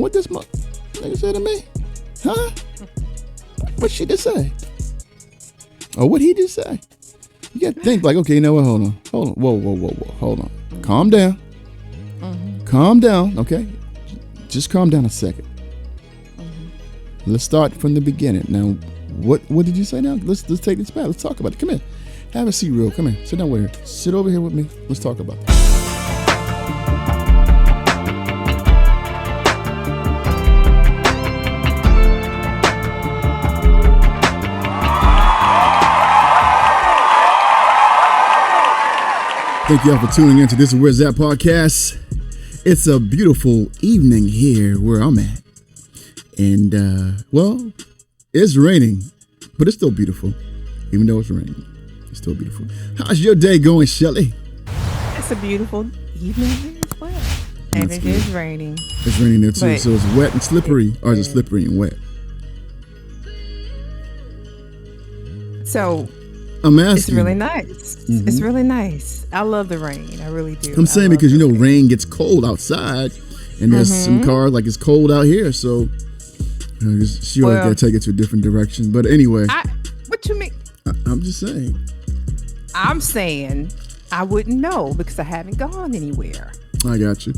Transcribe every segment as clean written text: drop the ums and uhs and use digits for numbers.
What this nigga said to me? Huh? What she just say? Or what he just say? You got to think like, okay, you know what? Hold on. Whoa. Hold on. Calm down. Calm down, okay? Just calm down a second. Let's start from the beginning. Now, what did you say now? Let's take this back. Let's talk about it. Come here. Have a seat, real. Come here. Sit down with her. Sit over here with me. Let's talk about it. Thank y'all for tuning in to this Where's That podcast. It's a beautiful evening here where I'm at. And, well, it's raining, but it's still beautiful. Even though it's raining, it's still beautiful. How's your day going, Shelly? It's a beautiful evening here as well. And it is raining. It's raining there too, so it's wet and slippery, or is it slippery and wet? So, I'm asking. it's really nice. It's really nice. I love the rain. I really do. I'm saying because, rain gets cold outside, and there's some cars, like it's cold out here, so she ought to take it to a different direction. But anyway. What you mean? I'm just saying. I'm saying I wouldn't know because I haven't gone anywhere. I got you.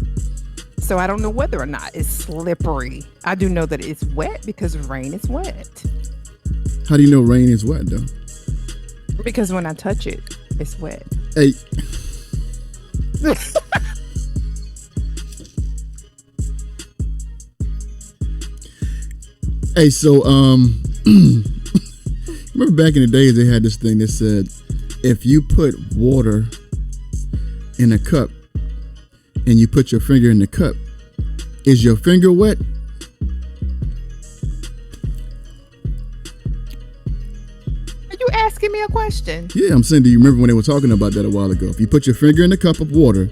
So I don't know whether or not it's slippery. I do know that it's wet because rain is wet. How do you know rain is wet, though? Because when I touch it, it's wet. Hey. Hey, so remember back in the days they had this thing that said if you put water in a cup and you put your finger in the cup, is your finger wet? Are you asking me a question? Yeah, I'm saying, do you remember when they were talking about that a while ago? If you put your finger in a cup of water,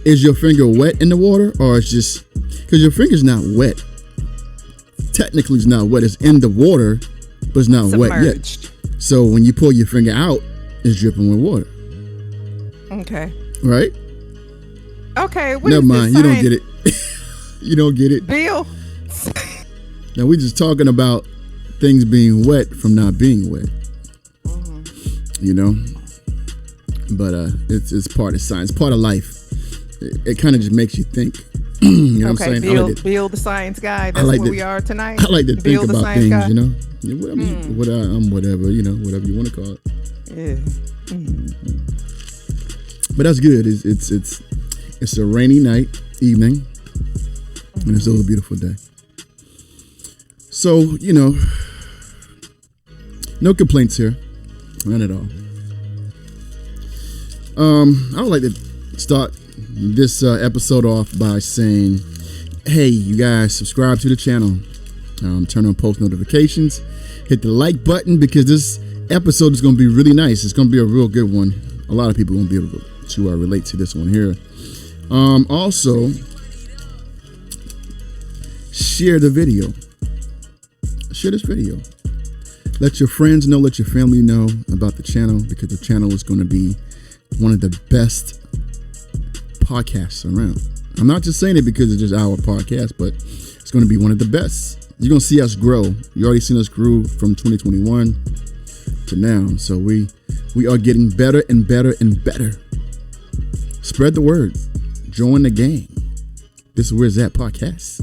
is your finger wet in the water, or it's just because your finger's not wet? Technically, it's not wet. It's in the water, but it's not wet yet. So when you pull your finger out, it's dripping with water. Okay. Right? Okay. Never mind. You don't get it. You don't get it. Bill. Now we're just talking about things being wet from not being wet. But it's part of science, part of life. It kind of just makes you think. You know what I'm saying? Bill the science guy. That's where we are tonight. I like to think about things, guy. I'm whatever, whatever you want to call it. Yeah. But that's good. It's a rainy evening, and it's still a beautiful day. So, no complaints here. None at all. I would like to start this episode off by saying, hey, you guys, subscribe to the channel. Turn on post notifications. Hit the like button because this episode is going to be really nice. It's going to be a real good one. A lot of people won't be able to relate to this one here. Also, share the video. Share this video. Let your friends know, let your family know about the channel because the channel is going to be one of the best podcasts around. I'm not just saying it because it's just our podcast, but it's going to be one of the best. You're going to see us grow. You already seen us grow from 2021 to now. So we are getting better and better and better. Spread the word. Join the gang. This is Where's That podcast.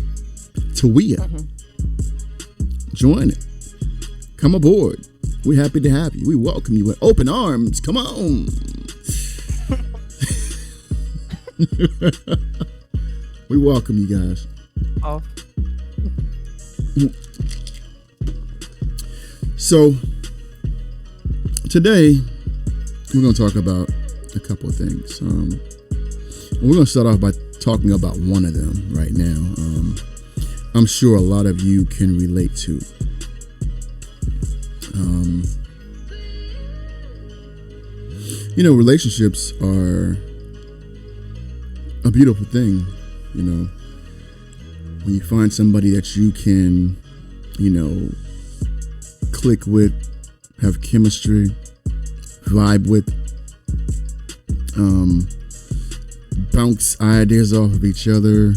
Tawia. Join it. Come aboard. We're happy to have you. We welcome you with open arms. Come on. We welcome you guys. Oh. So today we're going to talk about a couple of things. We're going to start off by talking about one of them right now. I'm sure a lot of you can relate to. Relationships are a beautiful thing, when you find somebody that you can, click with, have chemistry, vibe with, bounce ideas off of each other,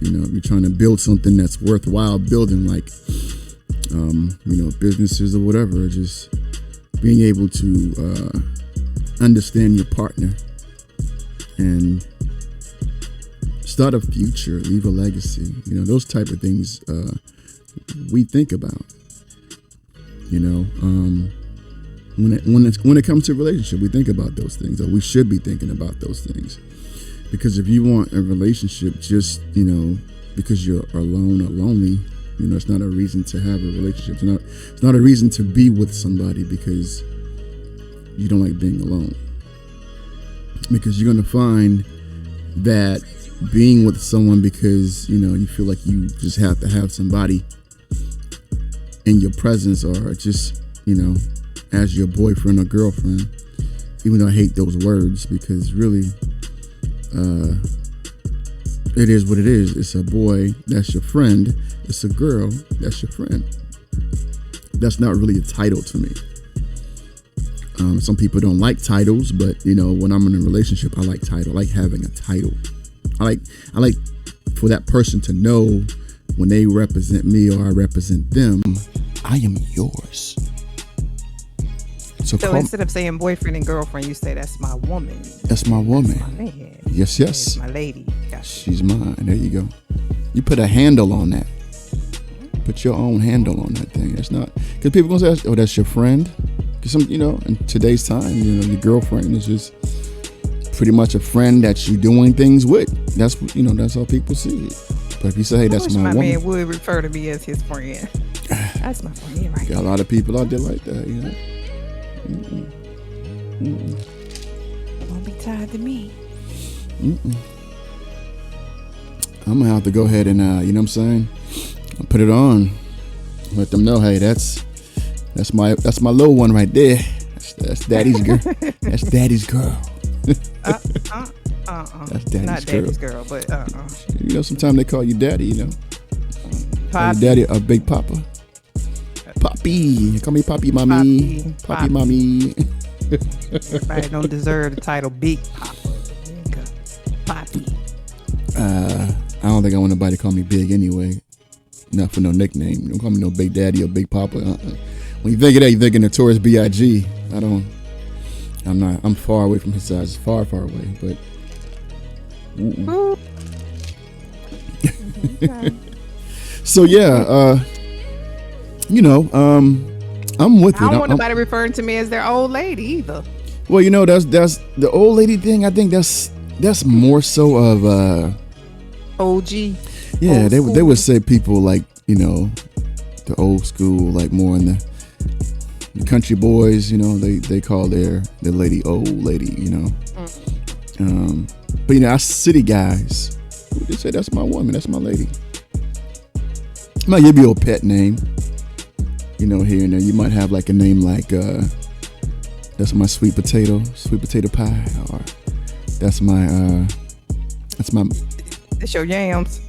you're trying to build something that's worthwhile building, like businesses or whatever. Just being able to understand your partner and start a future, leave a legacy. Those type of things we think about. When it comes to relationship, we think about those things, or we should be thinking about those things. Because if you want a relationship just, because you're alone or lonely, it's not a reason to have a relationship. It's not a reason to be with somebody because you don't like being alone. Because you're going to find that being with someone because, you feel like you just have to have somebody in your presence, or just, as your boyfriend or girlfriend, even though I hate those words, because really, it is what it is. It's a boy, that's your friend. It's a girl, that's your friend. That's not really a title to me. Some people don't like titles, but when I'm in a relationship, I like title. I like having a title. I like for that person to know when they represent me or I represent them, I am yours. So instead of saying boyfriend and girlfriend, you say that's my woman. That's my woman. That's my man. Yes. That's my lady. Gotcha. She's mine. There you go. You put a handle on that. Put your own handle on that thing. That's not, because people gonna say, "Oh, that's your friend." Because in today's time, your girlfriend is just pretty much a friend that you're doing things with. That's that's how people see it. But if you say, "Hey, that's my woman," man would refer to me as his friend. That's my friend, right? Got a lot of people out there like that, Won't be tied to me. I'm gonna have to go ahead and I'll put it on. Let them know, hey, that's my little one right there. That's daddy's girl. That's daddy's girl. That's daddy's not girl. Daddy's girl, but sometimes they call you daddy. Poppy. Daddy or Big Papa. Poppy. Call me Poppy, mommy. Poppy, mommy. Everybody don't deserve the title Big Papa. Poppy. I don't think I want nobody to call me Big anyway. Not for no nickname. Don't call me no Big Daddy or Big Papa. When you think of that, you think of Notorious B.I.G. I'm far away from his size. Far away. But so yeah, I'm with it. I don't want nobody referring to me as their old lady either. Well, that's the old lady thing. I think that's more so of OG. Yeah, they would say people like the old school, like more in the country boys. They call their lady old lady. But us city guys, they say that's my woman, that's my lady. Might give you a pet name. Here and there. You might have like a name like that's my sweet potato pie, or that's my it's your yams.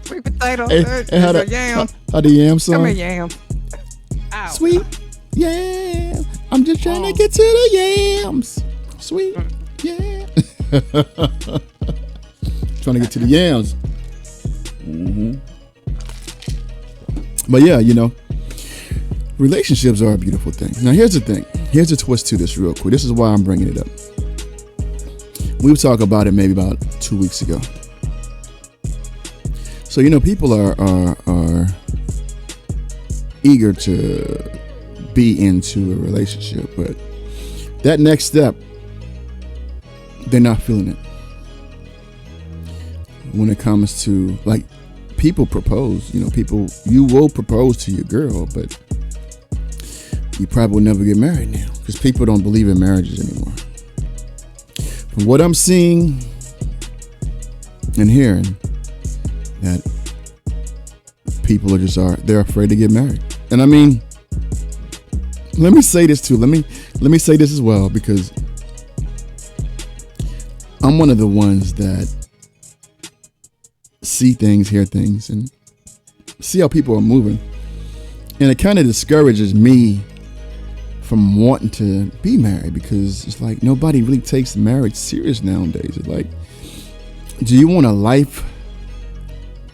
Sweet potato. Hey, how the yams song? Come here, yams. Ow. Sweet yams. I'm just trying to get to the yams. Sweet yams. Trying to get to the yams. But yeah, relationships are a beautiful thing. Now, here's the thing. Here's a twist to this real quick. This is why I'm bringing it up. We were talking about it maybe about 2 weeks ago. So, people are eager to be into a relationship, but that next step, they're not feeling it. When it comes to, like, people propose, you will propose to your girl, but you probably will never get married now because people don't believe in marriages anymore. From what I'm seeing and hearing, that people they're afraid to get married. And I mean, let me say this too. Let me say this as well, because I'm one of the ones that see things, hear things, and see how people are moving. And it kind of discourages me from wanting to be married, because it's like nobody really takes marriage serious nowadays. It's like Do you want a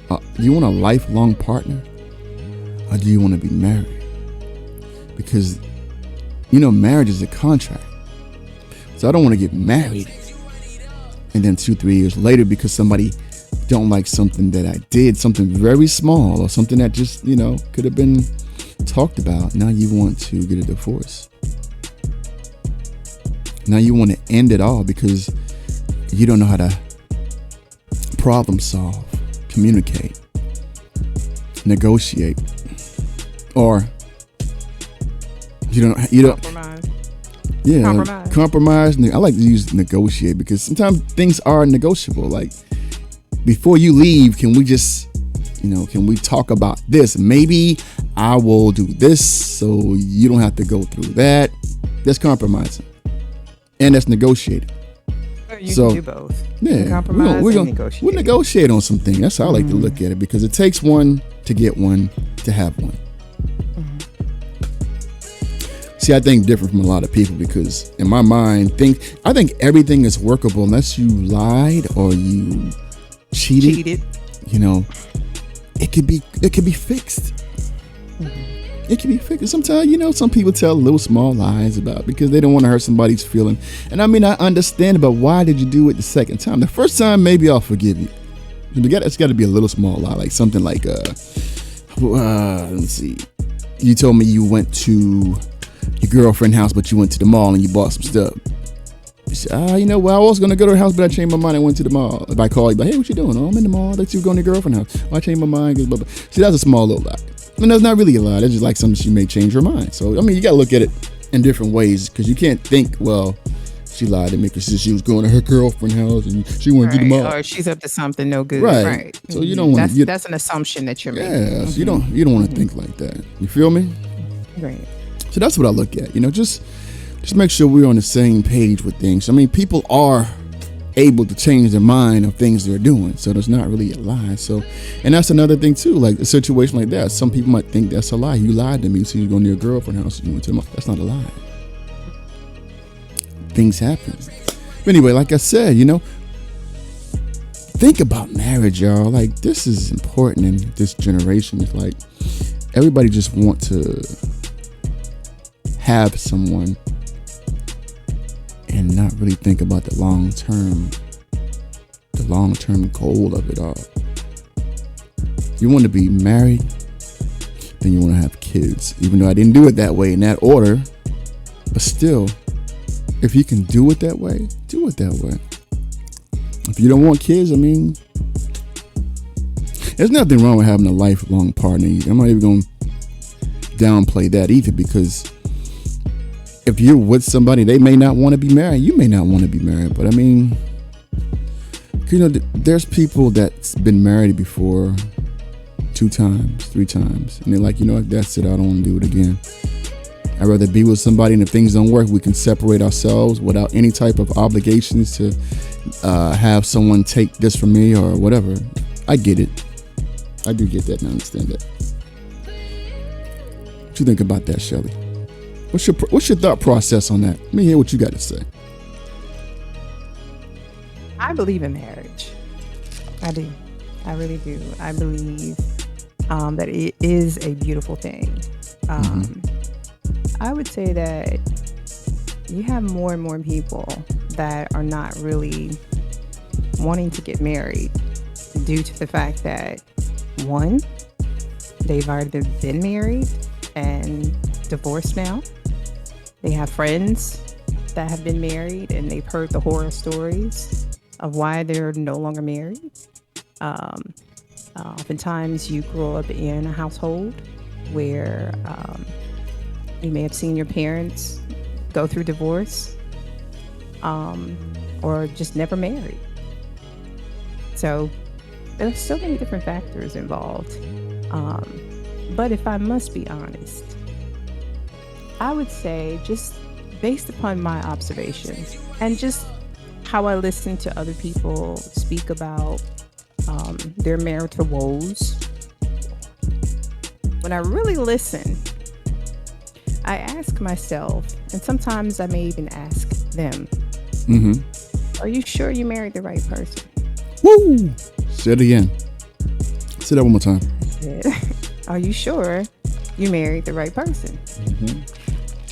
do you want a lifelong partner, or do you want to be married? Because marriage is a contract. So I don't want to get married and then 2-3 years later, because somebody don't like something that I did, something very small or something that just could have been talked about, now you want to get a divorce. Now you want to end it all because you don't know how to problem solve, communicate, negotiate, or you don't Compromise. Yeah, compromise. I like to use negotiate because sometimes things are negotiable. Like, before you leave, can we just, can we talk about this? Maybe I will do this so you don't have to go through that. That's compromising, and that's negotiating. You can do both. Yeah, compromise and negotiate. We'll negotiate on something. That's how I like to look at it, because it takes one to get one to have one. See, I think different from a lot of people, because in my mind, I think everything is workable unless you lied or you cheated. It could be fixed. It can be fixed. Sometimes, some people tell little small lies because they don't want to hurt somebody's feeling. And I mean, I understand, but why did you do it the second time? The first time, maybe I'll forgive you. It's got to be a little small lie, like something like, let's see. You told me you went to your girlfriend's house, but you went to the mall and you bought some stuff. You said, I was going to go to her house, but I changed my mind and went to the mall. If I call you, like, hey, what you doing? Oh, I'm in the mall. I thought you were going to your girlfriend's house. Oh, I changed my mind. Blah, blah. See, that's a small little lie. And that's not really a lie. That's just like something she may change her mind. So, I mean, you got to look at it in different ways, because you can't think, well, she lied to me because she was going to her girlfriend's house and she went to the mall. Or she's up to something no good. Right. So you don't want to. That's an assumption that you're making. Yeah. So you don't want to think like that. You feel me? Right. So that's what I look at. Just make sure we're on the same page with things. I mean, people are able to change their mind of things they're doing, so there's not really a lie. So, and that's another thing too. Like a situation like that, some people might think that's a lie. You lied to me, so you're going to your girlfriend's house and you went to the mall. That's not a lie. Things happen. But anyway, like I said, think about marriage, y'all. Like, this is important in this generation. It's like everybody just want to have someone and not really think about the long-term goal of it all. You want to be married, then you want to have kids. Even though I didn't do it that way in that order, but still, if you can do it that way, do it that way. If you don't want kids, I mean, there's nothing wrong with having a lifelong partner. I'm not even going to downplay that either, because if you're with somebody, they may not want to be married. You may not want to be married. But I mean, there's people that's been married before 2 times, 3 times. And they're like, that's it. I don't want to do it again. I'd rather be with somebody, and if things don't work, we can separate ourselves without any type of obligations to have someone take this from me or whatever. I get it. I do get that and I understand that. What you think about that, Shelly? What's your thought process on that? Let me hear what you got to say. I believe in marriage. I do. I really do. I believe that it is a beautiful thing. I would say that you have more and more people that are not really wanting to get married due to the fact that, one, they've already been married and divorced now. They have friends that have been married and they've heard the horror stories of why they're no longer married. Oftentimes you grow up in a household where you may have seen your parents go through divorce or just never married. So there's so many different factors involved. But if I must be honest, I would say, just based upon my observations and just how I listen to other people speak about their marital woes, when I really listen, I ask myself, and sometimes I may even ask them, are you sure you married the right person? Woo! Say it again. Say that one more time. Are you sure you married the right person?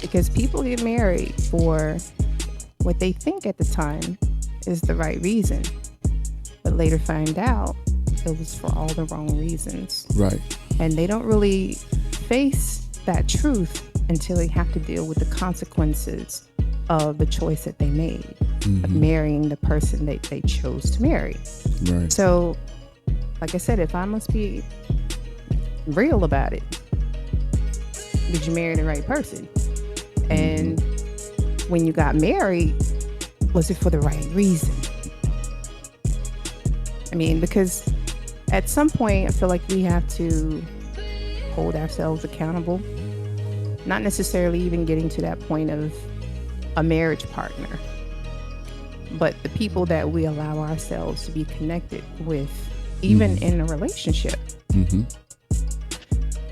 Because people get married for what they think at the time is the right reason, but later find out it was for all the wrong reasons. Right. And they don't really face that truth until they have to deal with the consequences of the choice that they made of marrying the person that they chose to marry. Right. So, like I said, if I must be real about it, did you marry the right person? And when you got married, was it for the right reason? I mean, because at some point, I feel like we have to hold ourselves accountable. Not necessarily even getting to that point of a marriage partner, but the people that we allow ourselves to be connected with, even in a relationship.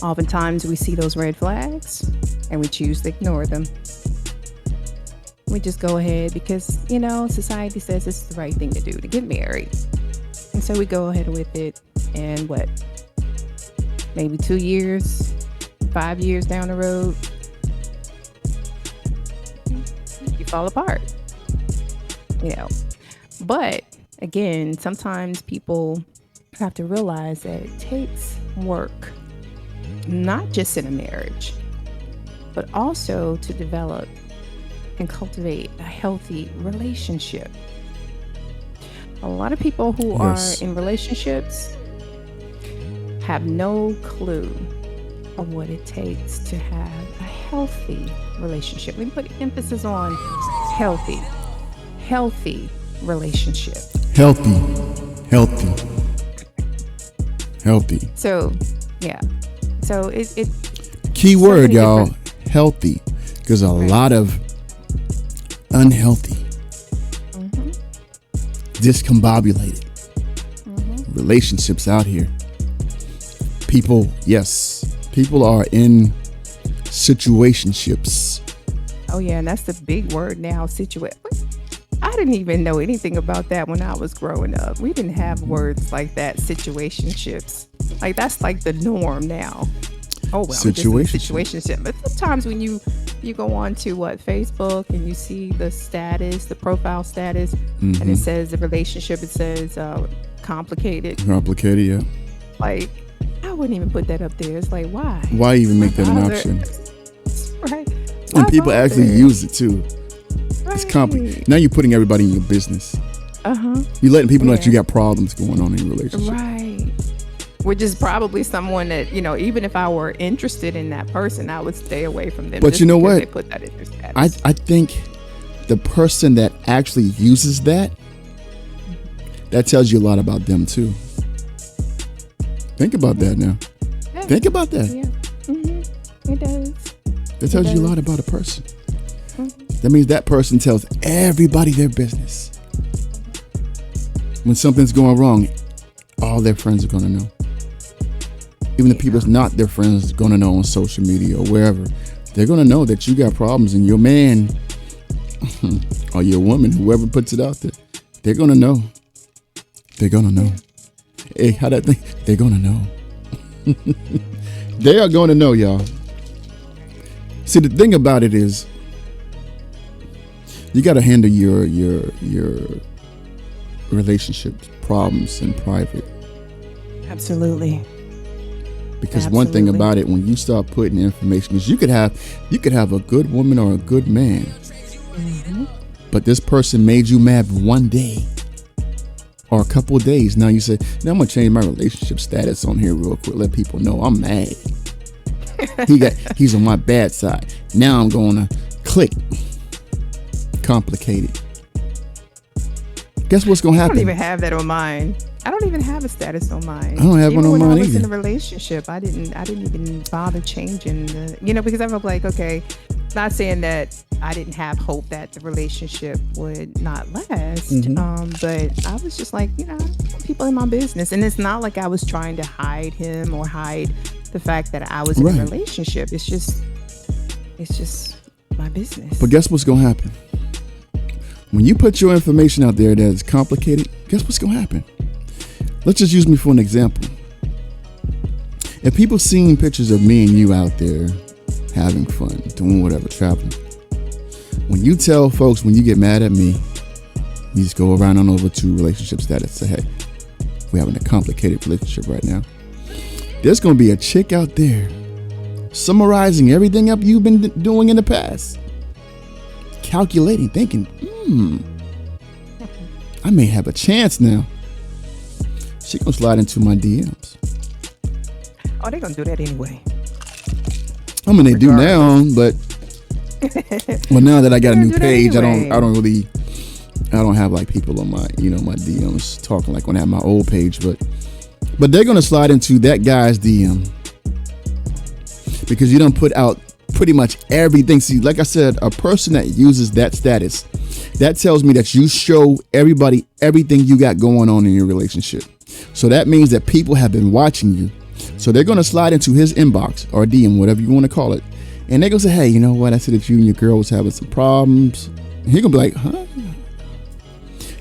Oftentimes we see those red flags and we choose to ignore them. We just go ahead because, you know, society says it's the right thing to do to get married. And so we go ahead with it, and what, maybe 2 years, 5 years down the road, you fall apart, you know. But again, sometimes people have to realize that it takes work, not just in a marriage, but also to develop and cultivate a healthy relationship. A lot of people who are in relationships have no clue of what it takes to have a healthy relationship. We put emphasis on healthy relationship. Healthy. So, yeah. So it key word, y'all, healthy. There's a lot of unhealthy, discombobulated relationships out here. People are in situationships. Oh yeah, and that's the big word now, I didn't even know anything about that when I was growing up. We didn't have words like that, situationships. Like that's like the norm now. Oh well, situationship. But sometimes when you go on to Facebook and you see the status, the profile status, and it says the relationship, it says complicated. Complicated, yeah. Like I wouldn't even put that up there. It's like why? Why even make that an option? Right. And people actually use it too. It's complicated. Now you're putting everybody in your business. You're letting people know that you got problems going on in your relationship. Right. Which is probably someone that, you know, even if I were interested in that person, I would stay away from them. But you know what? They put that in their status. I think the person that actually uses that tells you a lot about them too. Think about that now. Yeah. Think about that. Yeah. It does. That tells you a lot about a person. That means that person tells everybody their business. When something's going wrong, all their friends are going to know. Even the people that's not their friends are going to know on social media or wherever. They're going to know that you got problems, and your man or your woman, whoever puts it out there, they're going to know. They're going to know. Hey, how that thing? They're going to know. They are going to know, y'all. See, the thing about it is, you got to handle your relationship problems in private. Absolutely. Because one thing about it, when you start putting information, because you could have a good woman or a good man, but this person made you mad one day or a couple of days. Now you say, now I'm gonna change my relationship status on here real quick, let people know I'm mad. He's on my bad side. Now I'm gonna click. Complicated. Guess what's gonna happen? I don't even have that on mine. I don't even have a status on mine. I don't have one on mine either. When I was in a either. relationship, I didn't even bother changing the, because I felt like, okay, not saying that I didn't have hope that the relationship would not last, but I was just like, people in my business, and it's not like I was trying to hide him or hide the fact that I was in a relationship. It's just my business. But guess what's gonna happen? When you put your information out there that's complicated, guess what's gonna happen? let's just use me for an example. If people seeing pictures of me and you out there having fun, doing whatever, traveling, when you tell folks, when you get mad at me, you just go around on over to relationship status, say, hey, we're having a complicated relationship right now. There's going to be a chick out there summarizing everything up you've been doing in the past, calculating, thinking, I may have a chance now. She gonna slide into my DMs. Oh, they're gonna do that anyway. I mean, they do now, but well, now that I got a new page, anyway. I don't have like people on my, my DMs talking like when I have my old page, but they're gonna slide into that guy's DM because you don't put out pretty much everything. See, like I said, a person that uses that status, that tells me that you show everybody everything you got going on in your relationship. So that means that people have been watching you. So they're going to slide into his inbox or DM, whatever you want to call it. And they're going to say, hey, you know what? I said that you and your girl was having some problems. And he's going to be like, huh?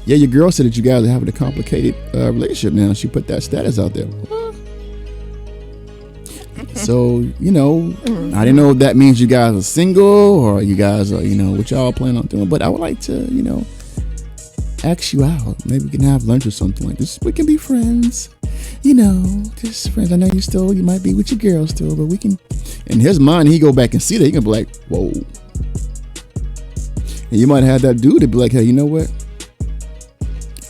Yeah, your girl said that you guys are having a complicated relationship now. She put that status out there. So, I didn't know if that means you guys are single or you guys are, what y'all plan on doing. But I would like to, ask you out. Maybe we can have lunch or something like this. We can be friends, just friends. I know you might be with your girl still, but we can. In his mind, he go back and see that. He gonna be like, whoa. And you might have that dude to be like, hey, you know what?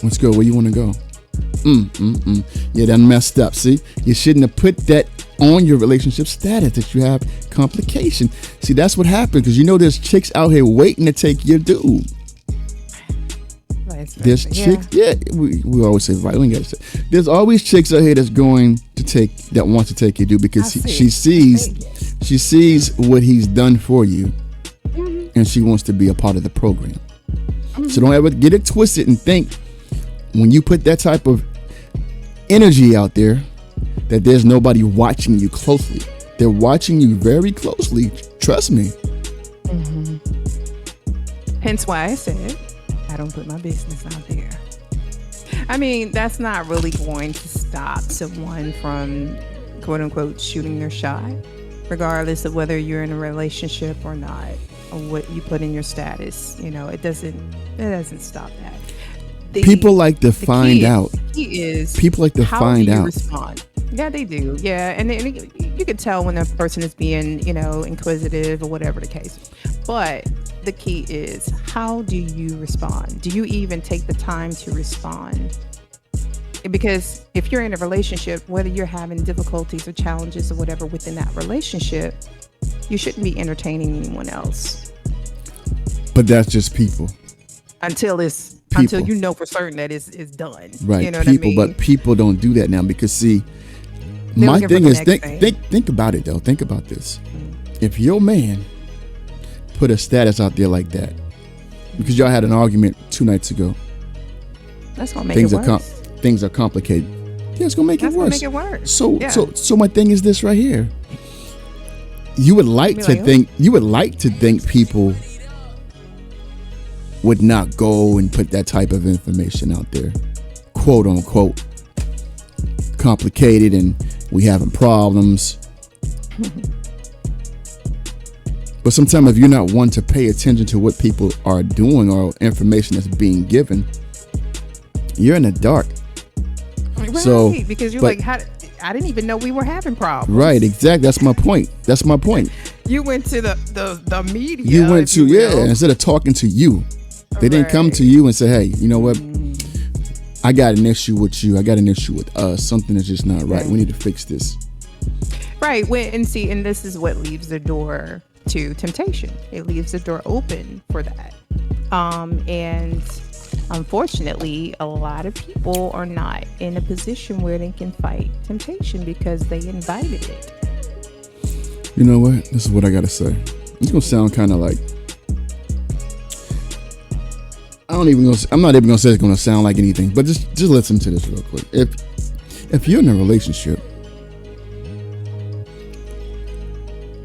Let's go. Where you want to go? Yeah, that messed up. See, you shouldn't have put that on your relationship status that you have complication. See, that's what happened because there's chicks out here waiting to take your dude. There's chicks, we always say, right? We gotta say, there's always chicks out here that wants to take your dude because she sees what he's done for you, and she wants to be a part of the program. So don't ever get it twisted and think when you put that type of energy out there that there's nobody watching you closely. They're watching you very closely. Trust me. Hence why I said I don't put my business out there. I mean, that's not really going to stop someone from, quote unquote, shooting their shot, regardless of whether you're in a relationship or not, or what you put in your status. It doesn't stop that. People like to find out. People like to find out. Respond. Yeah, they do. Yeah, and you can tell when a person is being, inquisitive or whatever the case. But the key is, how do you respond? Do you even take the time to respond? Because if you're in a relationship, whether you're having difficulties or challenges or whatever within that relationship, you shouldn't be entertaining anyone else. But that's just people. Until you know for certain that it's done. Right. You know what I mean? But people don't do that now because see, my thing is think about it though. Think about this. If your man put a status out there like that because y'all had an argument 2 nights ago, that's gonna make it worse. Things are complicated. Yeah, it's gonna make it worse. Make it worse. So my thing is this right here. You would like to think people would not go and put that type of information out there, quote unquote, complicated and we having problems. But sometimes if you're not one to pay attention to what people are doing or information that's being given, you're in the dark. Right, so because you're like, I didn't even know we were having problems. Right, exactly. That's my point. You went to the media. You went to instead of talking to you. They didn't come to you and say, hey, you know what? I got an issue with you. I got an issue with us. Something is just not right. We need to fix this. Right. And this is what leaves the door to temptation. It leaves the door open for that. And unfortunately, a lot of people are not in a position where they can fight temptation because they invited it. You know what? This is what I got to say. It's going to sound kind of like, I'm not even gonna say it's gonna sound like anything, but just listen to this real quick. If you're in a relationship,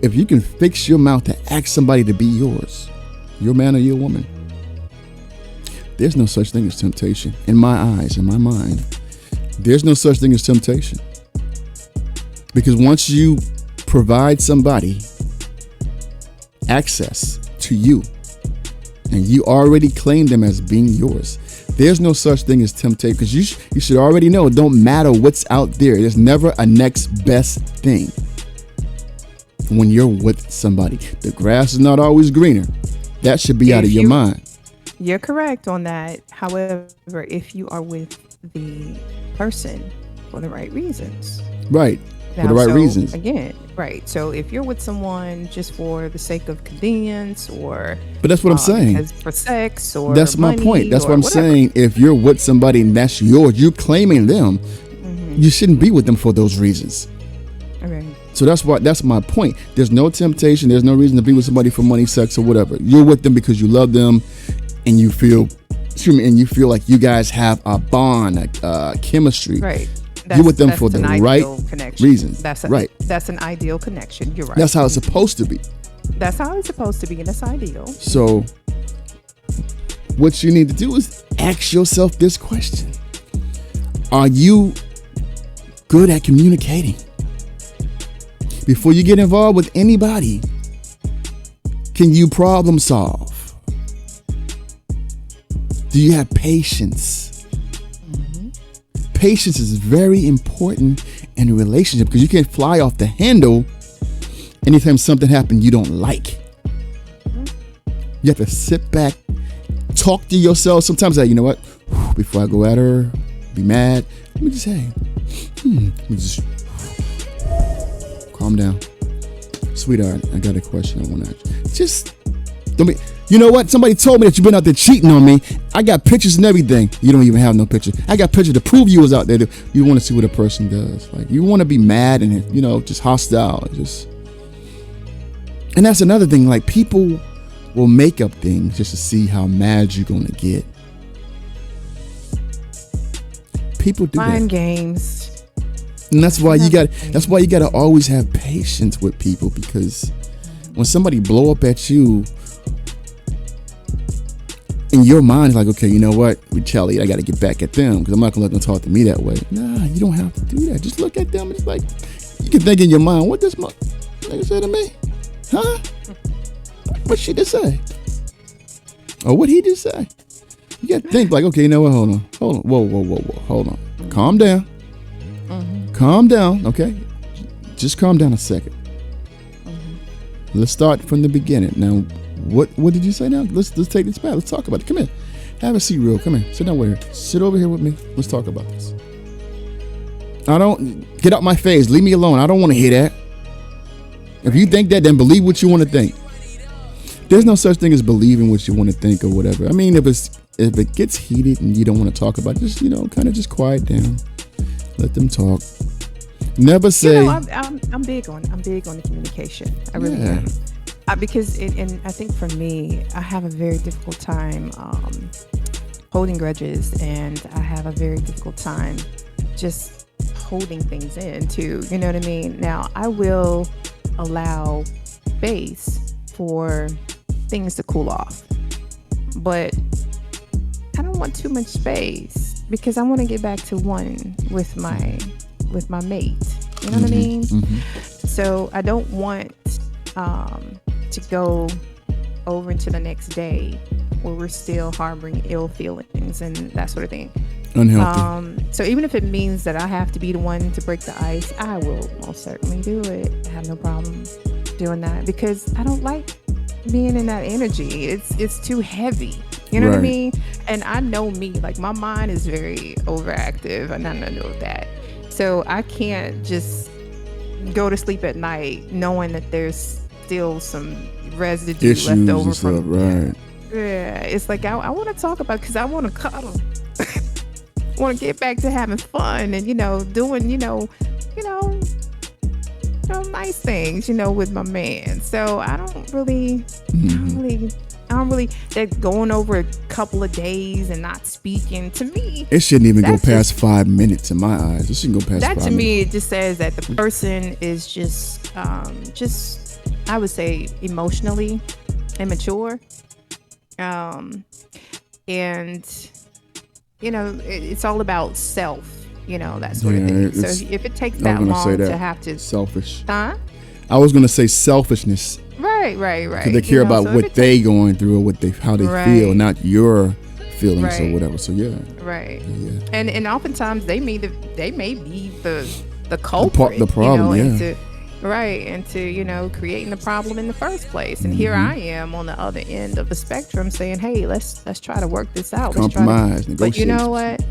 if you can fix your mouth to ask somebody to be yours, your man or your woman, there's no such thing as temptation. In my eyes, in my mind, There's no such thing as temptation. Because once you provide somebody access to you and you already claim them as being yours, there's no such thing as temptation, because you should already know it don't matter what's out there. There's never a next best thing when you're with somebody. The grass is not always greener. That should be out of your mind. You're correct on that. However, if you are with the person for the right reasons. Right. Now, for the right reasons. Again, right. So if you're with someone just for the sake of convenience, or but that's what I'm saying. For sex, or that's my point. That's what I'm whatever. saying. If you're with somebody and that's yours, you're claiming them. You shouldn't be with them for those reasons. Okay. So that's my point. There's no temptation. There's no reason to be with somebody for money, sex, or whatever. You're with them because you love them, and you feel like you guys have a bond, a chemistry. Right. You're with them for the right reasons. That's an ideal connection. You're right. That's how it's supposed to be. That's how it's supposed to be, and that's ideal. So what you need to do is ask yourself this question. Are you good at communicating? Before you get involved with anybody, can you problem solve? Do you have patience? Patience is very important in a relationship, because you can't fly off the handle anytime something happens you don't like. You have to sit back, talk to yourself. Sometimes, you know what? Before I go at her, be mad, let me just say, let me just calm down. Sweetheart, I got a question I want to ask you. Just don't be. You know what? Somebody told me that you've been out there cheating on me. I got pictures and everything. You don't even have no picture. I got pictures to prove you was out there. You want to see what a person does. Like, you want to be mad and, just hostile. And that's another thing. Like, people will make up things just to see how mad you're going to get. People do Mind that. games. And that's why you got to always have patience with people, because when somebody blow up at you, in your mind, it's like, okay, you know what? Retaliate. I got to get back at them, because I'm not going to let them talk to me that way. Nah, you don't have to do that. Just look at them. It's like, you can think in your mind, what this nigga said to me? Huh? What she just say? Or what he just say? You got to think like, okay, you know what? Hold on. Whoa. Hold on. Calm down. Calm down, okay? Just calm down a second. Let's start from the beginning. Now, what did you say now? Let's take this back. Let's talk about it. Come here. Have a seat, real. Come here. Sit down with her. Sit over here with me. Let's talk about this. Get out my face. Leave me alone. I don't want to hear that. If you think that, then believe what you want to think. There's no such thing as believing what you want to think or whatever. I mean, if it gets heated and you don't want to talk about it, just, kind of just quiet down. Let them talk. Never say. I'm big on the communication. I really am. Because and I think for me, I have a very difficult time holding grudges, and I have a very difficult time just holding things in too. You know what I mean? Now, I will allow space for things to cool off, but I don't want too much space, because I want to get back to one with my mate. You know what I mean? So I don't want to go over into the next day where we're still harboring ill feelings and that sort of thing. Unhealthy. So even if it means that I have to be the one to break the ice, I will most certainly do it. I have no problem doing that, because I don't like being in that energy. It's too heavy. You know what I mean? And I know me, like, my mind is very overactive, and I know that. So I can't just go to sleep at night knowing that there's still some residue left over from right. Yeah, it's like I want to talk about, because I want to cuddle. I want to get back to having fun and doing nice things with my man. So I don't really that going over a couple of days and not speaking, to me, it shouldn't even go past 5 minutes in my eyes. It shouldn't go past that 5 to minutes. me. It just says that the person is just I would say emotionally immature, and it's all about self that sort of thing. So if it takes that long to have to, selfish. huh? I was gonna say selfishness. Right. Because they care about what they going through or how they feel, not your feelings or whatever. So yeah. Right. Yeah. And oftentimes they may be the culprit. The problem. into creating the problem in the first place. And here I am on the other end of the spectrum saying, hey, let's try to work this out. Compromise, negotiate. But you know what?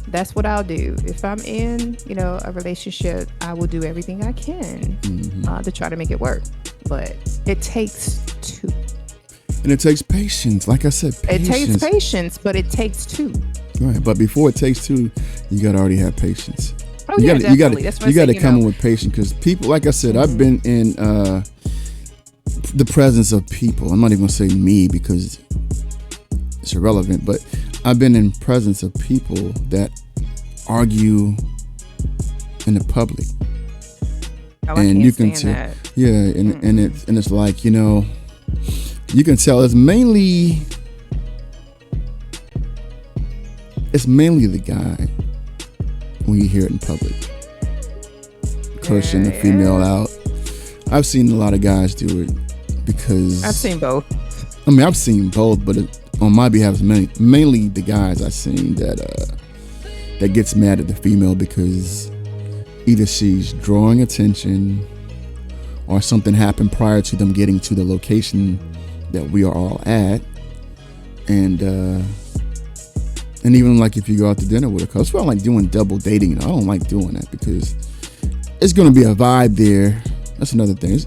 That's what I'll do. If I'm in, a relationship, I will do everything I can to try to make it work. But it takes two. And it takes patience. Like I said, patience. It takes patience, but it takes two. Right. But before it takes two, you got to already have patience. Oh, definitely. You got to come in with patience, because people, like I said, I've been in the presence of people. I'm not even going to say me because it's irrelevant, but I've been in presence of people that argue in the public. And you can tell, that. And it's like, you can tell it's mainly the guy when you hear it in public, cursing the female out. I've seen a lot of guys do it because I've seen both. I mean, I've seen both, but on my behalf, it's mainly the guys I've seen that gets mad at the female because either she's drawing attention or something happened prior to them getting to the location that we are all at, and even like if you go out to dinner with her, cause I like doing double dating. I don't like doing that because it's gonna be a vibe there. That's another thing.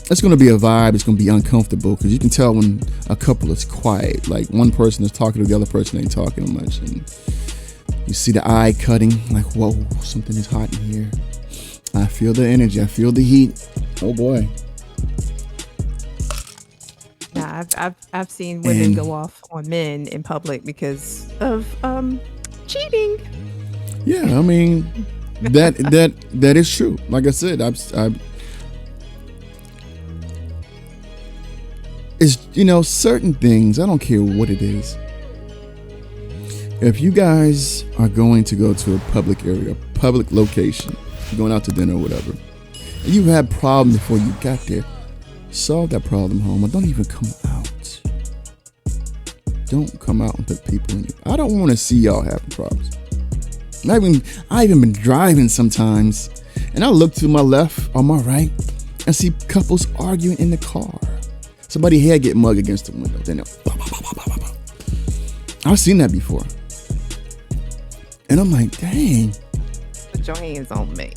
It's gonna be a vibe. It's gonna be uncomfortable because you can tell when a couple is quiet. Like one person is talking to the other person ain't talking much, and you see the eye cutting. Like, whoa, something is hot in here. I feel the energy. I feel the heat. Oh boy. Yeah, I've seen women go off on men in public because of cheating. Yeah, I mean that is true. Like I said, it's certain things. I don't care what it is. If you guys are going to go to a public area, public location, going out to dinner or whatever, and you had problems before you got there, solve that problem home, or don't even come out. Don't come out and put people in you. I don't want to see y'all having problems. I even been driving sometimes, and I look to my left or my right and see couples arguing in the car. Somebody head get mugged against the window. Then I've seen that before, and I'm like, dang. Put your hands on me.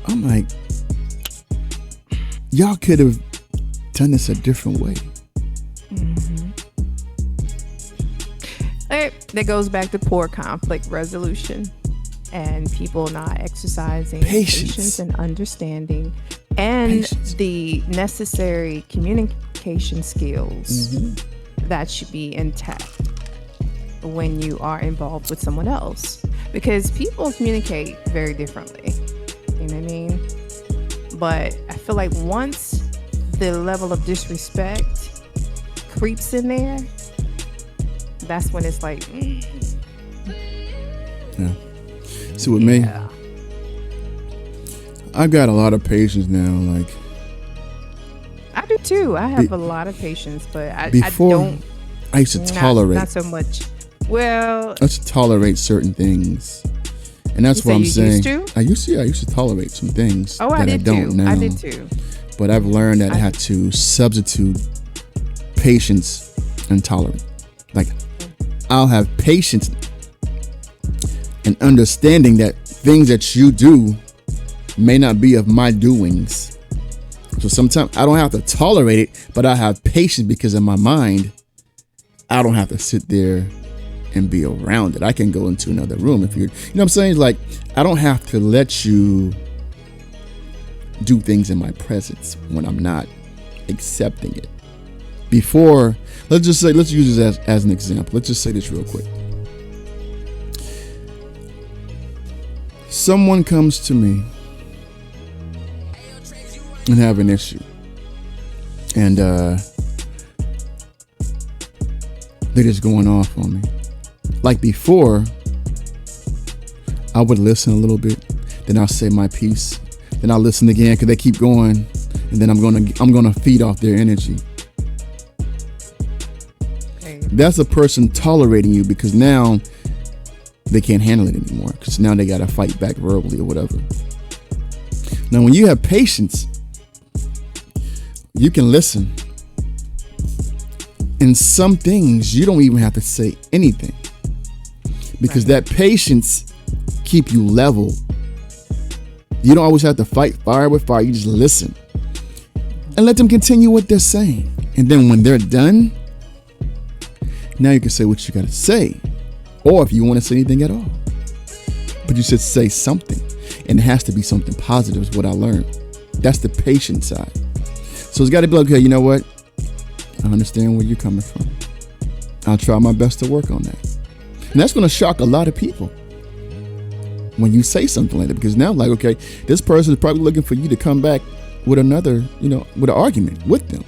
I'm like, y'all could have done this a different way. That goes back to poor conflict resolution and people not exercising patience and understanding and the necessary communication skills that should be intact when you are involved with someone else, because people communicate very differently. You know what I mean? But I feel like once the level of disrespect creeps in there, that's when it's like, yeah. See, with me, I've got a lot of patience now. Like, I do too. I have a lot of patience, but I used to tolerate. Not so much. Well, I used to tolerate certain things, and that's what I'm saying. I used to tolerate some things that I don't now. I did too. But I've learned that I had to substitute patience and tolerance. Like, I'll have patience and understanding that things that you do may not be of my doings. So sometimes I don't have to tolerate it, but I have patience because in my mind, I don't have to sit there and be around it. I can go into another room if you know what I'm saying? Like, I don't have to let you do things in my presence when I'm not accepting it. Before, let's use this as an example. Let's just say this real quick. Someone comes to me and have an issue, and they're just going off on me. Like before, I would listen a little bit, then I'll say my piece, then I'll listen again because they keep going, and then I'm gonna feed off their energy. Okay. That's a person tolerating you because now they can't handle it anymore because now they gotta fight back verbally or whatever. Now, when you have patience, you can listen. In some things, you don't even have to say anything because that patience keep you level. You don't always have to fight fire with fire. You just listen and let them continue what they're saying. And then when they're done, now you can say what you got to say, or if you want to say anything at all. But you should say something, and it has to be something positive is what I learned. That's the patient side. So it's got to be like, okay, you know what? I understand where you're coming from. I'll try my best to work on that. And that's going to shock a lot of people when you say something like that, because now, like, okay, this person is probably looking for you to come back with another, with an argument with them.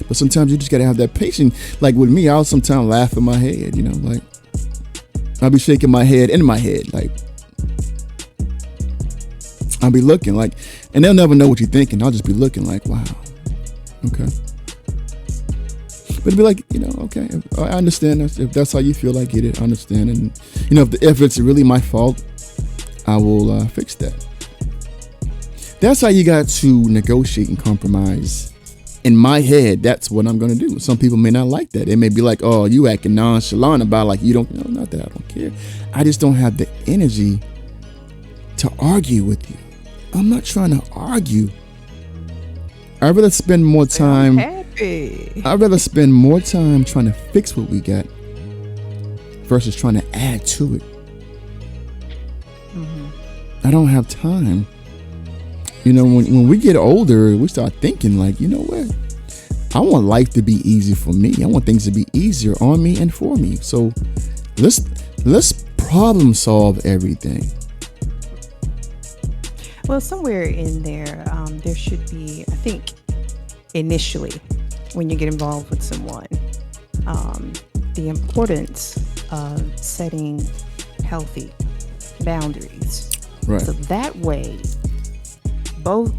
But sometimes you just got to have that patience. Like with me, I'll sometimes laugh in my head, like I'll be shaking my head in my head. Like I'll be looking like, and they'll never know what you're thinking. I'll just be looking like, wow, okay. But it'd be like, okay, I understand. If that's how you feel, I get it. I understand. And, if it's really my fault, I will fix that. That's how you got to negotiate and compromise. In my head, that's what I'm going to do. Some people may not like that. They may be like, oh, you acting nonchalant about like you don't, not that I don't care. I just don't have the energy to argue with you. I'm not trying to argue. I'd rather spend more time. I'd rather spend more time trying to fix what we got versus trying to add to it. Mm-hmm. I don't have time. When we get older, we start thinking like, you know what? I want life to be easy for me. I want things to be easier on me and for me. So let's problem solve everything. Well, somewhere in there, there should be, I think, initially, when you get involved with someone, the importance of setting healthy boundaries. Right. So that way, both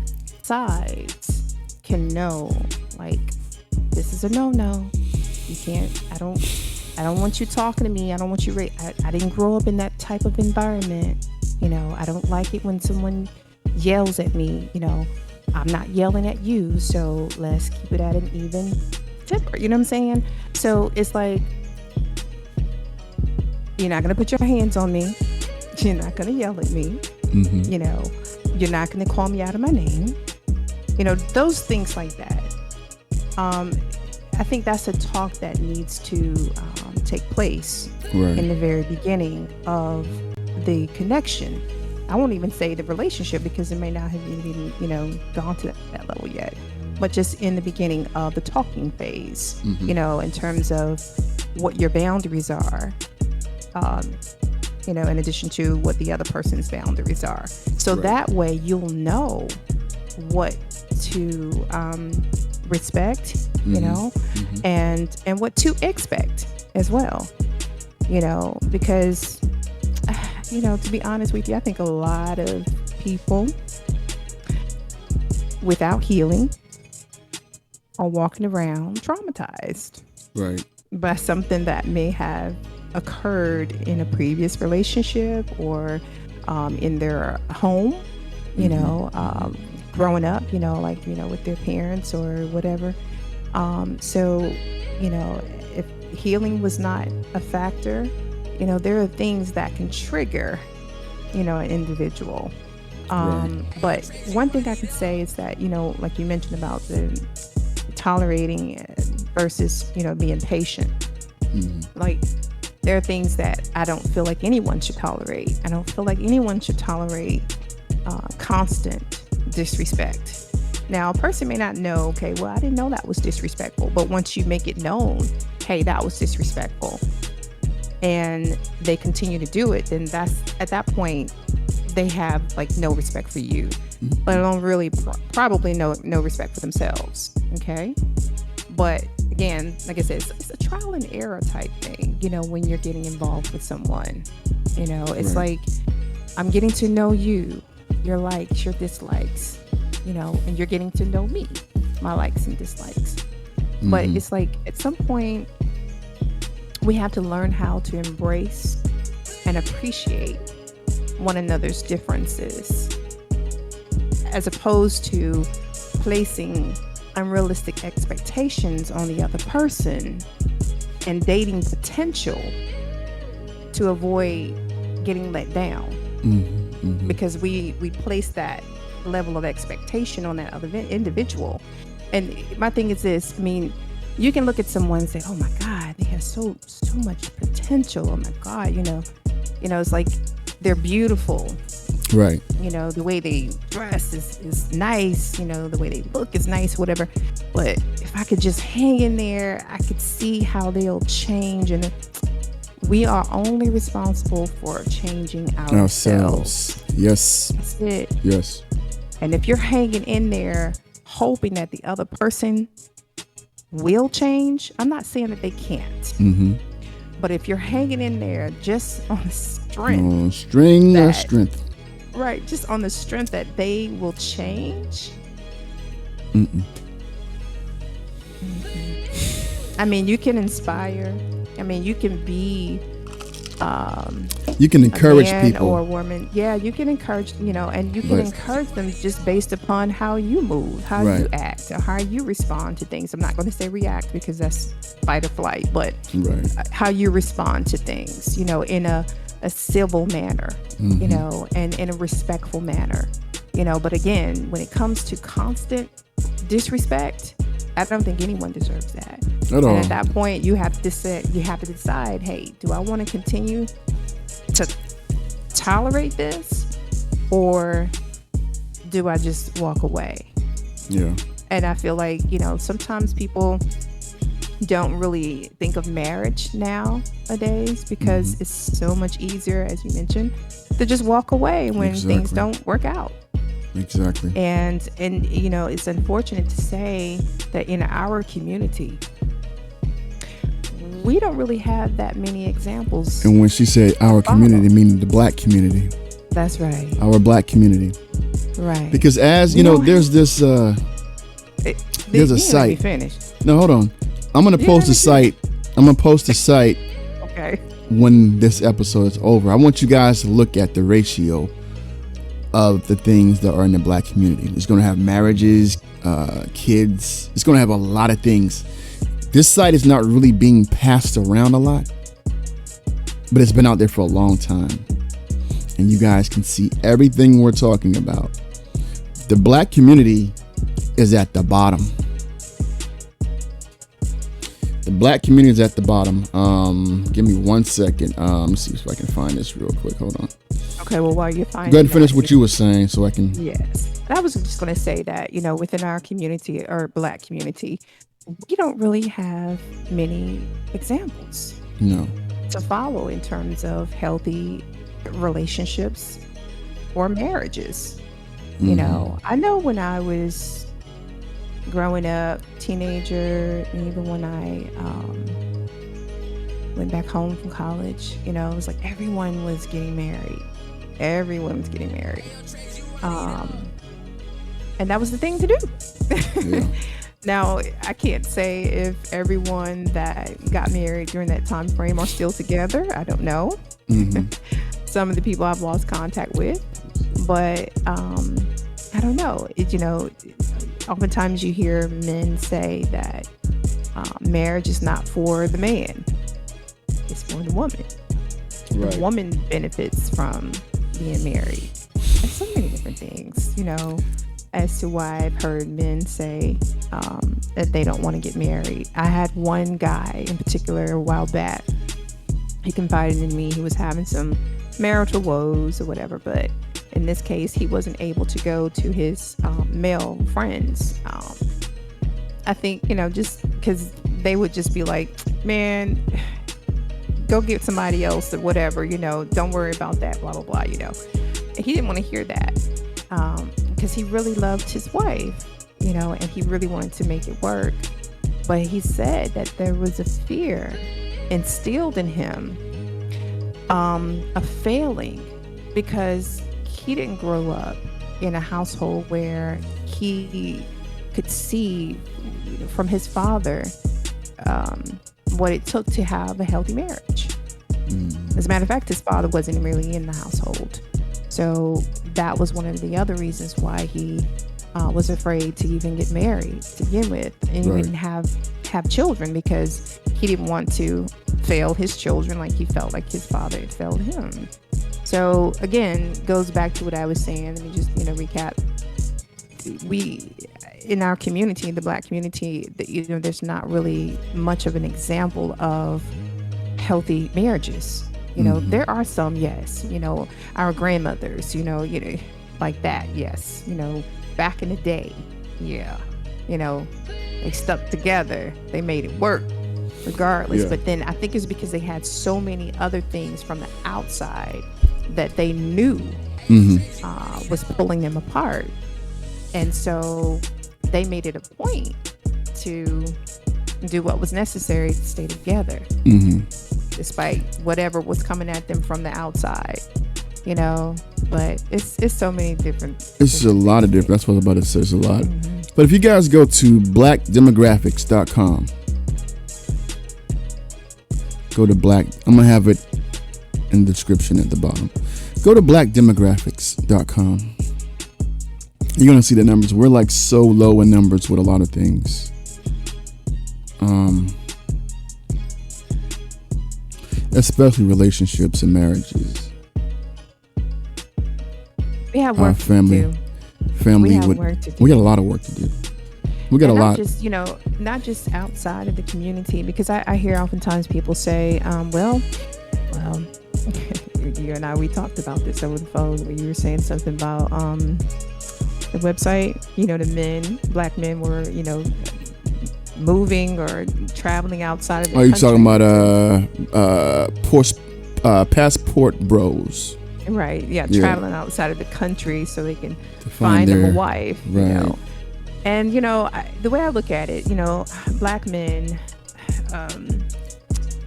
sides can know, like, this is a no-no. You can't, I don't want you talking to me. I don't want you, I didn't grow up in that type of environment. I don't like it when someone yells at me. I'm not yelling at you, so let's keep it at an even temper. You know what I'm saying? So it's like, you're not going to put your hands on me. You're not going to yell at me. Mm-hmm. You're not going to call me out of my name. Those things like that. I think that's a talk that needs to take place in the very beginning of the connection. I won't even say the relationship because it may not have even, gone to that level yet. But just in the beginning of the talking phase, mm-hmm. In terms of what your boundaries are, in addition to what the other person's boundaries are. So that way you'll know what to respect, mm-hmm. Mm-hmm. and what to expect as well, because to be honest with you, I think a lot of people without healing are walking around traumatized by something that may have occurred in a previous relationship or in their home, growing up, with their parents or whatever. So, if healing was not a factor, there are things that can trigger, an individual. But one thing I can say is that, like you mentioned about the tolerating versus, being patient. Mm-hmm. Like, there are things that I don't feel like anyone should tolerate. I don't feel like anyone should tolerate constant disrespect. Now, a person may not know, okay, well, I didn't know that was disrespectful. But once you make it known, hey, that was disrespectful, and they continue to do it, then that's, at that point, they have like no respect for you, mm-hmm. but don't really probably no respect for themselves. Okay. But again, like I said, it's a trial and error type thing, when you're getting involved with someone, it's like, I'm getting to know you, your likes, your dislikes, and you're getting to know me, my likes and dislikes. But Mm-hmm. it's like at some point, we have to learn how to embrace and appreciate one another's differences, as opposed to placing unrealistic expectations on the other person and dating potential to avoid getting let down, Mm-hmm. Mm-hmm. because we place that level of expectation on that other individual. And my thing is this, I mean, you can look at someone and say, oh my God, they have so much potential. Oh my God, it's like they're beautiful. Right. The way they dress is nice, the way they look is nice, whatever. But if I could just hang in there, I could see how they'll change. And we are only responsible for changing ourselves. Yes. That's it. Yes. And if you're hanging in there hoping that the other person will change, I'm not saying that they can't. Mm-hmm. But if you're hanging in there just on the strength, On string of that- strength. right, just on the strength that they will change. Mm-mm. I mean, you can inspire. I mean, you can be You can a encourage man people. or a woman. Yeah, you can encourage, and you can Right. encourage them just based upon how you move, how Right. you act, or how you respond to things. I'm not going to say react because that's fight or flight, but Right. how you respond to things, in a civil manner, Mm-hmm. and in a respectful manner, But again, when it comes to constant disrespect, I don't think anyone deserves that. At all. And at that point, you have to decide, hey, do I want to continue to tolerate this, or do I just walk away? Yeah. And I feel like, sometimes people don't really think of marriage nowadays because it's so much easier, as you mentioned, to just walk away when things Exactly. don't work out. Exactly. And it's unfortunate to say that in our community, we don't really have that many examples. And when she said our community, meaning the black community, That's right. our black community, Right. because as We don't there's this. There's a you didn't let me site. finish. No, hold on. I'm gonna post a site. I'm gonna post a site Okay. when this episode is over. I want you guys to look at the ratio of the things that are in the black community. It's going to have marriages, kids. It's going to have a lot of things. This site is not really being passed around a lot, but it's been out there for a long time. And you guys can see everything we're talking about. The black community is at the bottom. The black community is at the bottom. Give me 1 second. Let's see if I can find this real quick. Hold on. Okay. Well, while you're finding Go ahead and finish that, what you were saying so I can. Yes. And I was just going to say that, within our community or black community, we don't really have many examples No. to follow in terms of healthy relationships or marriages. I know when I was growing up, teenager, and even when I went back home from college, it was like everyone was getting married. Everyone was getting married. And that was the thing to do. Yeah. Now, I can't say if everyone that got married during that time frame are still together. I don't know. Mm-hmm. Some of the people I've lost contact with, but I don't know. Oftentimes you hear men say that marriage is not for the man; it's for the woman. Right. The woman benefits from being married, and so many different things. As to why I've heard men say that they don't want to get married. I had one guy in particular a while back. He confided in me he was having some marital woes or whatever, but in this case, he wasn't able to go to his male friends. I think, just because they would just be like, man, go get somebody else or whatever, don't worry about that, blah, blah, blah, And he didn't want to hear that because he really loved his wife, and he really wanted to make it work. But he said that there was a fear instilled in him of failing because he didn't grow up in a household where he could see from his father what it took to have a healthy marriage. As a matter of fact, his father wasn't really in the household. So that was one of the other reasons why he was afraid to even get married to begin with, and even have children, because he didn't want to fail his children like he felt like his father had failed him. So again, goes back to what I was saying. Let me just recap. We, in our community, the Black community, there's not really much of an example of healthy marriages. There are some, yes. Our grandmothers, like that, yes. Back in the day, yeah. They stuck together. They made it work, regardless. But then I think it's because they had so many other things from the outside that they knew was pulling them apart. And so they made it a point to do what was necessary to stay together, despite whatever was coming at them from the outside. But it's so many different. It's a lot of different. That's what I was about to say. It's a lot. But if you guys go to blackdemographics.com, go to Black. I'm gonna have it in the description at the bottom. Go to blackdemographics.com. You're gonna see the numbers. We're like so low in numbers with a lot of things. Especially relationships and marriages. We have work to do. Family. We got a lot of work to do. We got a lot. Not just outside of the community, because I hear oftentimes people say, well, you and I, we talked about this over the phone where you were saying something about the website. The Black men were, moving or traveling outside of the country. You talking about Passport Bros? Right. Yeah, traveling outside of the country so they can find them a wife. Right. And the way I look at it, Black men,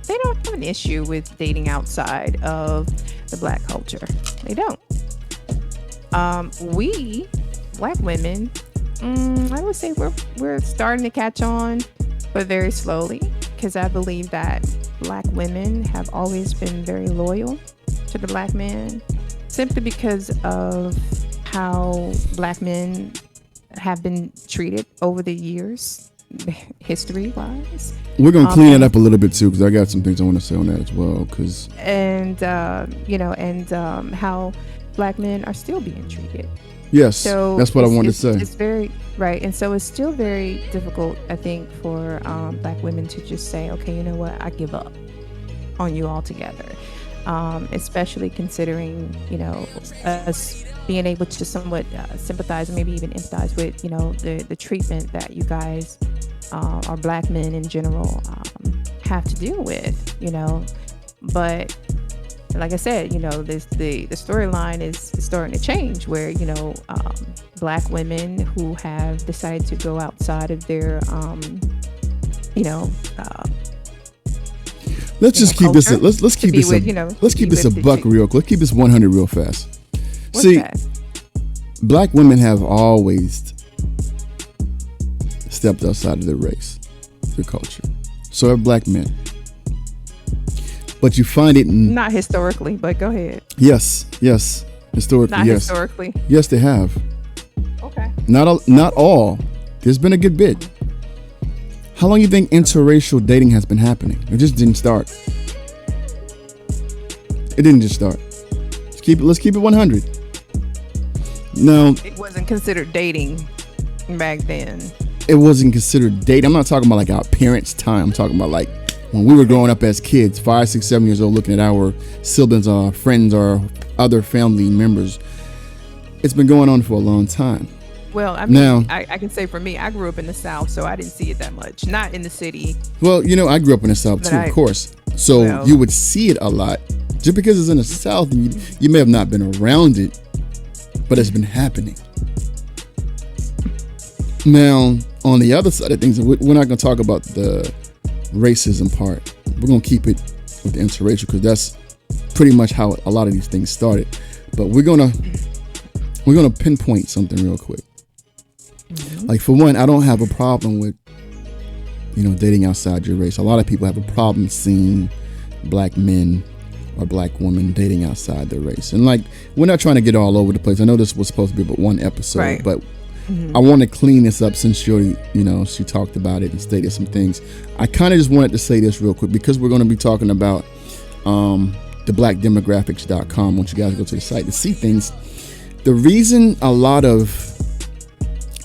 they don't have an issue with dating outside of the Black culture. They don't. We Black women, I would say we're starting to catch on, but very slowly, because I believe that Black women have always been very loyal to the Black man, simply because of how Black men have been treated over the years, history-wise. We're gonna clean it up a little bit too, because I got some things I want to say on that as well. How Black men are still being treated. Yes, so that's what I wanted to say. It's very right, and so it's still very difficult, I think, for Black women to just say, okay, you know what, I give up on you altogether. Especially considering, us being able to somewhat sympathize and maybe even empathize with, the treatment that you guys, or Black men in general, have to deal with, But like I said, the storyline is starting to change, where, Black women who have decided to go outside of their, let's just keep this. Let's keep this. Let's keep this a buck real quick. Let's keep this 100 real fast. See, Black women have always stepped outside of their race, their culture. So have Black men. But you find it not historically, but go ahead. Yes, historically. Not yes. Historically. Yes, they have. Okay. Not all. There's been a good bit. How long do you think interracial dating has been happening? It just didn't start. It didn't just start. Let's keep it 100. No. It wasn't considered dating back then. It wasn't considered dating. I'm not talking about like our parents' time. I'm talking about like when we were growing up as kids, 5, 6, 7 years old, looking at our siblings, our friends, or other family members. It's been going on for a long time. Well, I mean, I can say for me, I grew up in the South, so I didn't see it that much. Not in the city. Well, I grew up in the South too, of course. So you would see it a lot. Just because it's in the South, you may have not been around it, but it's been happening. Now, on the other side of things, we're not going to talk about the racism part. We're going to keep it with the interracial, because that's pretty much how a lot of these things started. But we're gonna pinpoint something real quick. Like, for one, I don't have a problem with, dating outside your race. A lot of people have a problem seeing black men or black women dating outside their race. And like, we're not trying to get all over the place. I know this was supposed to be but one episode, right. But I want to clean this up since she talked about it and stated some things. I kind of just wanted to say this real quick because we're going to be talking about the blackdemographics.com. Once you guys go to the site to see things, the reason a lot of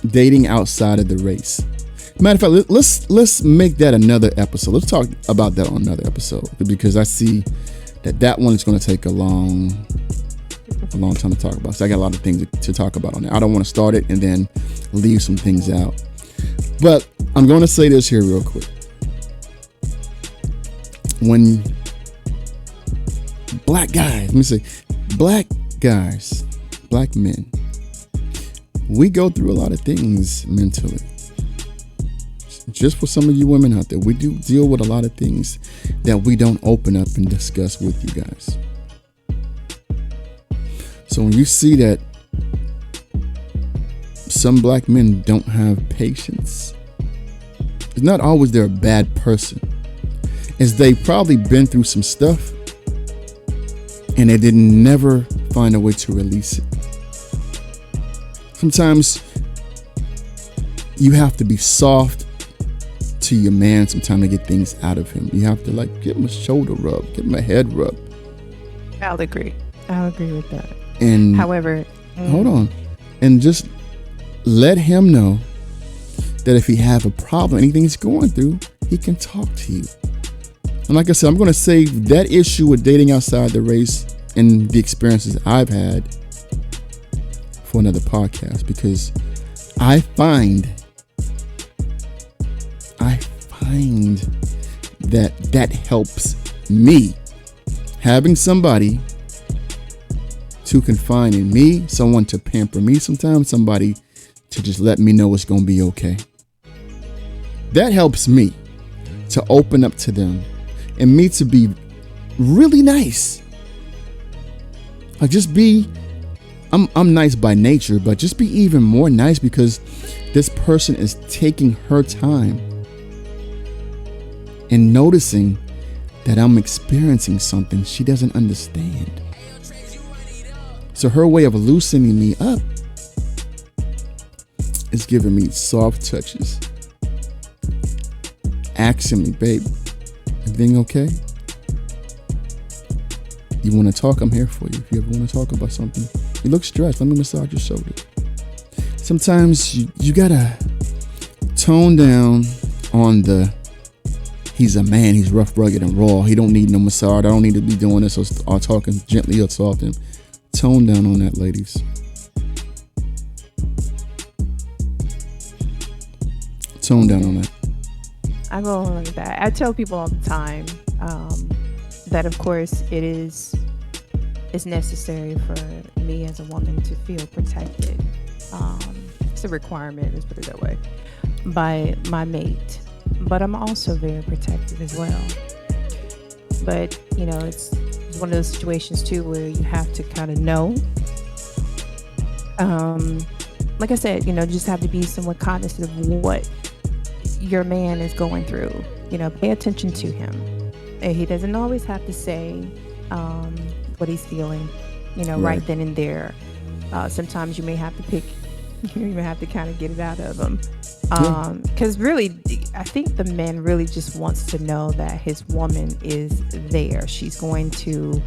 dating outside of the race. Matter of fact, let's make that another episode. Let's talk about that on another episode because I see that one is going to take a long time to talk about. So I got a lot of things to talk about on it. I don't want to start it and then leave some things out. But I'm going to say this here real quick. When black guys, black men, we go through a lot of things mentally. Just for some of you women out there, we do deal with a lot of things that we don't open up and discuss with you guys. So when you see that some black men don't have patience, it's not always they're a bad person. It's they probably been through some stuff and they didn't never find a way to release it. Sometimes you have to be soft to your man sometimes to get things out of him. You have to give him a shoulder rub, give him a head rub. I'll agree with that. And however, hold on, and just let him know that if he have a problem, anything he's going through, he can talk to you. And like I said, I'm going to save that issue with dating outside the race and the experiences I've had for another podcast, because I find that helps me, having somebody to confide in me, someone to pamper me sometimes, somebody to just let me know it's going to be okay. That helps me to open up to them and me to be really nice. I'm nice by nature, but just be even more nice because this person is taking her time and noticing that I'm experiencing something she doesn't understand. So her way of loosening me up is giving me soft touches, asking me, babe, everything okay? You want to talk? I'm here for you. If you ever want to talk about something, you look stressed, let me massage your shoulder. Sometimes you gotta tone down on the he's a man, he's rough, rugged, and raw. He don't need no massage. I don't need to be doing this or talking gently or soft. And tone down on that, ladies. Tone down on that. I go along with that. I tell people all the time that, of course, it's necessary for me as a woman to feel protected. It's a requirement, let's put it that way, by my mate. But I'm also very protective as well. But, it's one of those situations, too, where you have to kind of know. Like I said, just have to be somewhat cognizant of what your man is going through. Pay attention to him. And he doesn't always have to say what he's feeling, right then and there. Sometimes you may have to kind of get it out of him. Because really, I think the man really just wants to know that his woman is there. She's going to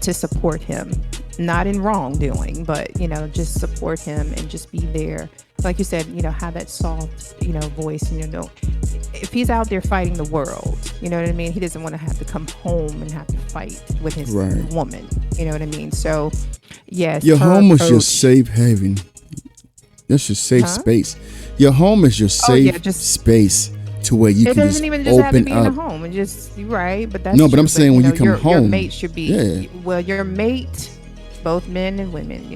support him, not in wrongdoing, but, just support him and just be there. Like you said, have that soft, voice, if he's out there fighting the world, you know what I mean? He doesn't want to have to come home and have to fight with his woman, you know what I mean? So, yes. Your home is your safe haven. That's your safe space. Your home is your safe space to where you can just open up. It doesn't even just have to be in the home. You're right, but that's no. But I'm saying when you come home, your mate should be your mate, both men and women.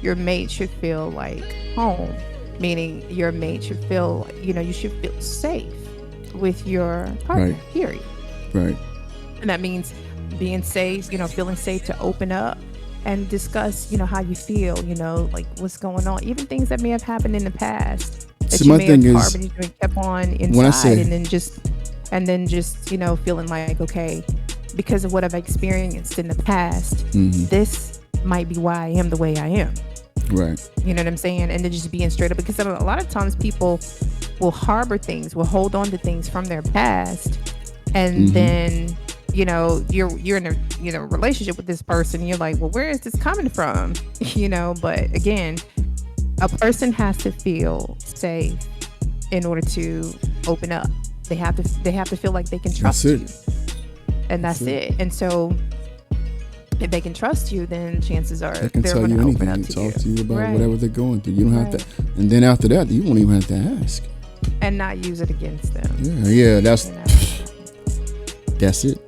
Your mate should feel like home, meaning your mate should feel. You should feel safe with your partner. Right. Period. Right. And that means being safe. Feeling safe to open up. and discuss, how you feel, like what's going on, even things that may have happened in the past that See, you my may have thing is, harbored and kept on when I inside, say, and then just, feeling like, okay, because of what I've experienced in the past, this might be why I am the way I am. right, You know what I'm saying? And then just being straight up, because a lot of times people will harbor things, will hold on to things from their past, and then you're in a relationship with this person, and you're like, well, where is this coming from? But again, a person has to feel safe in order to open up. They have to feel like they can trust you, and that's it. And so if they can trust you, then chances are they can they're tell going you to open anything up and to you. talk to you about Right. whatever they're going through. You don't have Right. to, and then after that, you won't even have to ask. And not use it against them. Yeah, that's You know? that's it.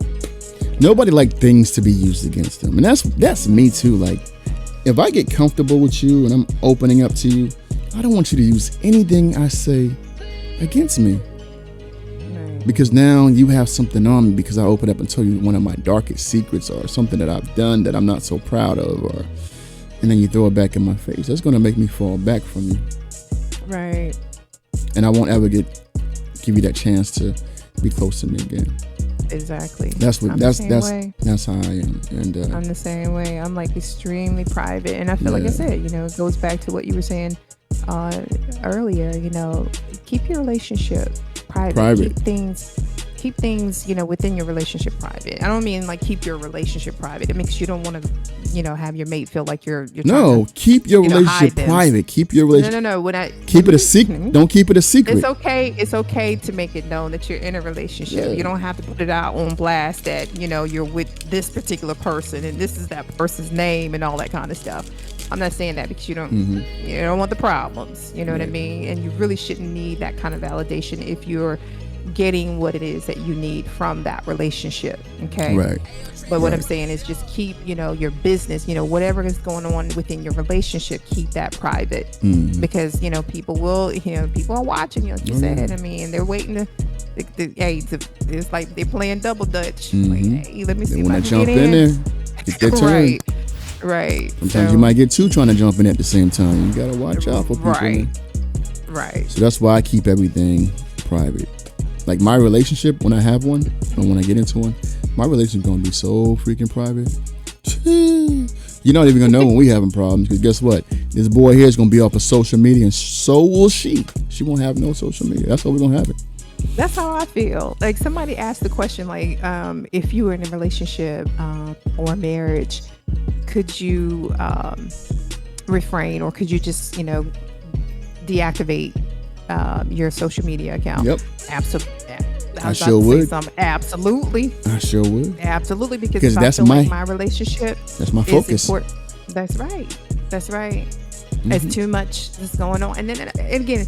Nobody like things to be used against them, and that's me too. Like, if I get comfortable with you and I'm opening up to you, I don't want you to use anything I say against me, Right. because now you have something on me because I opened up and told you one of my darkest secrets or something that I've done that I'm not so proud of, and then you throw it back in my face. That's gonna make me fall back from you, Right. and I won't ever give you that chance to be close to me again. Exactly. That's I'm the same that's way. that's how I am, and I'm the same way. I'm like extremely private, and I feel like I Yeah. said, it goes back to what you were saying earlier. Keep your relationship private. Private. Keep things, within your relationship private. I don't mean like keep your relationship private. It makes you don't want to, have your mate feel like you're no, trying to, keep your hide relationship them. private. Keep your No, relationship. no, no. When I Keep it a secret. Don't keep it a secret. It's okay. It's okay to make it known that you're in a relationship. Yeah. You don't have to put it out on blast that, you're with this particular person and this is that person's name and all that kind of stuff. I'm not saying that because you don't want the problems. You know what I mean? And you really shouldn't need that kind of validation if you're getting what it is that you need from that relationship. Okay. Right. But what I'm Right. saying is just keep, your business, whatever is going on within your relationship, keep that private. Because, people will, people are watching you, like you said. I mean, they're waiting it's like they're playing double dutch. Like, hey, let me see They if want I to can jump get in there. in. Get their turn. Right. Right. Sometimes you might get two trying to jump in at the same time. You gotta watch out for people. Right. Man. Right. So that's why I keep everything private. Like my relationship, when I have one, or when I get into one, my relationship gonna be so freaking private. You're not even gonna know when we having problems, because guess what? This boy here is gonna be off of social media, and so will she. She won't have no social media. That's how we're gonna have it. That's how I feel. Like somebody asked the question, like, if you were in a relationship or marriage, could you refrain, or could you just, deactivate your social media account? Yep. Absolutely. I sure would. Absolutely. I sure would. Absolutely. Because Because if that's I feel like my relationship that's my is focus. important. That's right. That's right. It's too much that's going on. And then and again,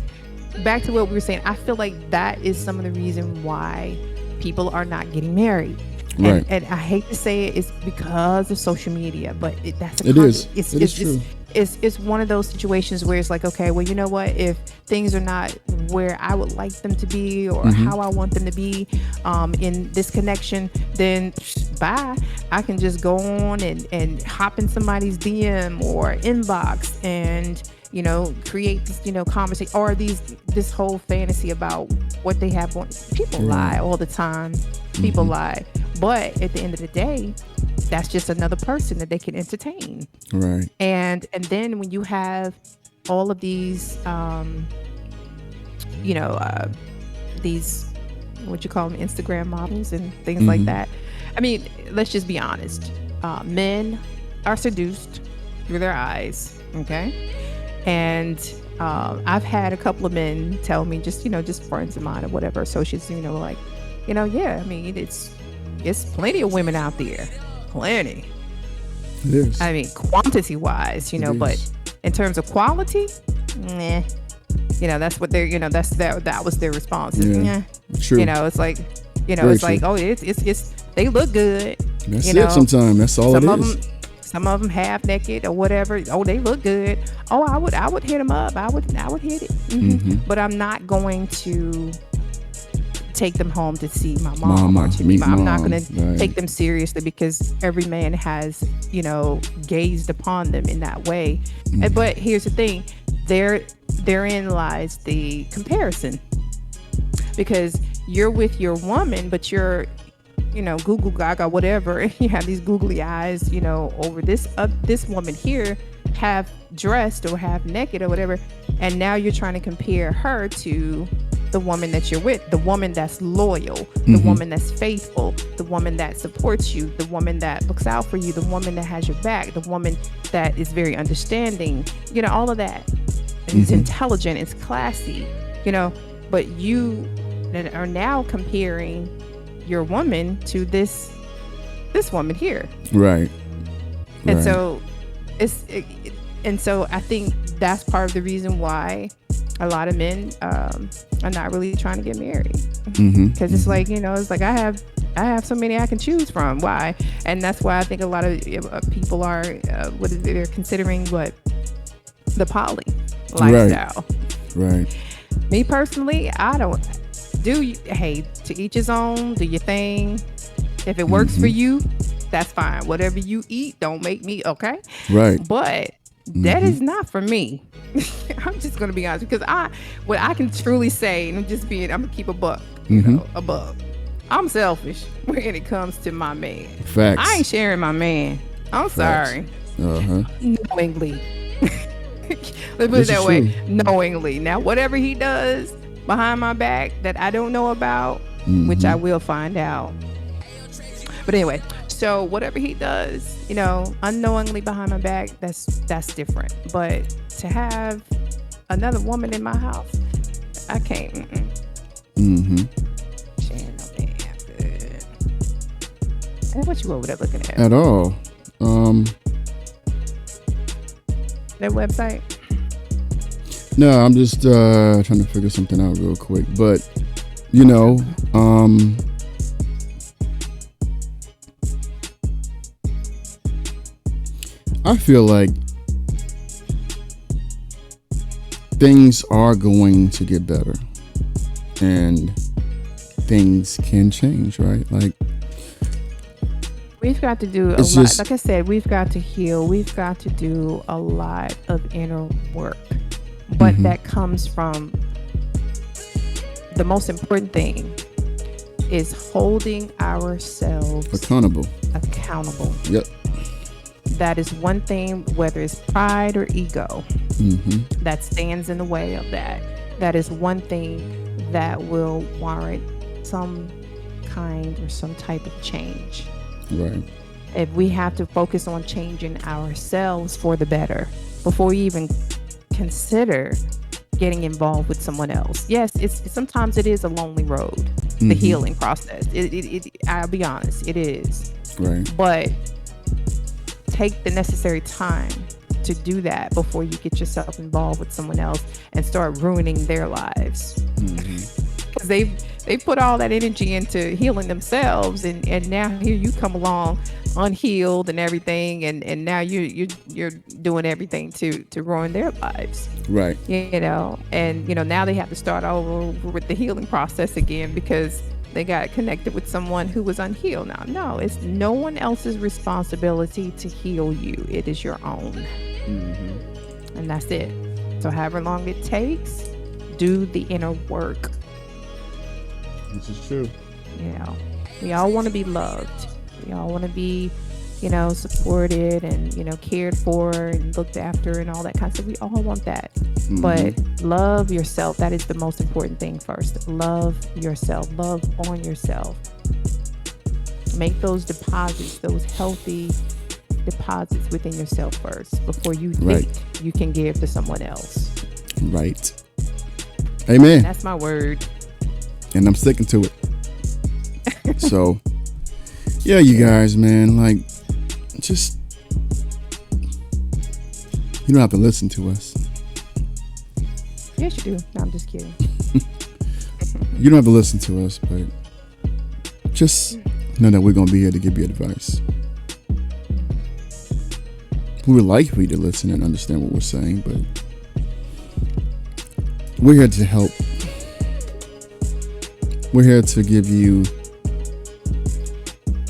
back to what we were saying, I feel like that is some of the reason why people are not getting married. Right. And I hate to say it's because of social media, but that's It is. It's, It is true. It's one of those situations where it's like, okay, well, you know what? If things are not where I would like them to be, or how I want them to be in this connection, then bye. I can just go on and hop in somebody's DM or inbox and create this, conversation, or this whole fantasy about what they have going. People lie all the time. People lie. But at the end of the day, that's just another person that they can entertain. Right. And then when you have all of these, these, what you call them, Instagram models and things like that. I mean, let's just be honest. Men are seduced through their eyes. Okay. And I've had a couple of men tell me, just friends of mine or whatever, associates, like, yeah, I mean, it's plenty of women out there. Plenty. It is. I mean, quantity wise, but in terms of quality, nah. That's what they're, that was their response. Yeah. Nah. True. It's like, Very it's like, true. oh, it's they look good. That's it. Sometimes that's all it is. Some of them half naked or whatever. Oh, they look good. Oh, I would hit them up. I would hit it. But I'm not going to take them home to see my mom or to meet I'm not going to take them seriously because every man has, gazed upon them in that way. But here's the thing, therein lies the comparison, because you're with your woman, but you're, Google Gaga, whatever, and you have these googly eyes, over this woman here, half dressed or half naked or whatever, and now you're trying to compare her to the woman that you're with, the woman that's loyal, the woman that's faithful, the woman that supports you, the woman that looks out for you, the woman that has your back, the woman that is very understanding, all of that. And it's intelligent, it's classy, but you are now comparing your woman to this woman here. Right. And so I think that's part of the reason why a lot of men are not really trying to get married, because it's like, it's like I have so many I can choose from. Why? And that's why I think a lot of people are they're considering the poly lifestyle. Right. Me personally, I don't hey, to each his own, do your thing. If it works for you, that's fine. Whatever you eat, don't make me, okay? Right. But that is not for me. I'm just going to be honest, because what I can truly say, and I'm going to keep a buck, a buck. I'm selfish when it comes to my man. Facts. I ain't sharing my man. I'm sorry. Knowingly. Let's put it that way. Knowingly. Now, whatever he does behind my back that I don't know about, which I will find out. But anyway, so whatever he does, unknowingly behind my back, that's different. But to have another woman in my house, I can't. She ain't no damn good. Hey, what you over there looking at? At all. That website? No, I'm just trying to figure something out real quick. But, I feel like things are going to get better and things can change, right? Like, we've got to do a lot. Like I said, we've got to heal. We've got to do a lot of inner work. But that comes from the most important thing is holding ourselves accountable. Yep. That is one thing, whether it's pride or ego, that stands in the way of that. That is one thing that will warrant some kind or some type of change. Right. If we have to focus on changing ourselves for the better before we even consider getting involved with someone else. Yes, sometimes it is a lonely road, the healing process. I'll be honest, it is. Right. But take the necessary time to do that before you get yourself involved with someone else and start ruining their lives. Because they put all that energy into healing themselves, and now here you come along unhealed and everything, and now you're doing everything to ruin their lives. Right. And now they have to start over with the healing process again because they got connected with someone who was unhealed. Now, no, it's no one else's responsibility to heal you. It is your own. And that's it. So however long it takes, do the inner work. This is true. We all want to be loved. We all want to be, supported and, cared for and looked after and all that kind of stuff. We all want that. But love yourself. That is the most important thing first. Love yourself. Love on yourself. Make those deposits, those healthy deposits within yourself first before you think you can give to someone else. Right. Amen. That's my word. And I'm sticking to it. So, yeah, you guys, man, like, just, you don't have to listen to us. Yes, you do. No, I'm just kidding. You don't have to listen to us, but just know that we're going to be here to give you advice. We would like for you to listen and understand what we're saying, but we're here to help. We're here to give you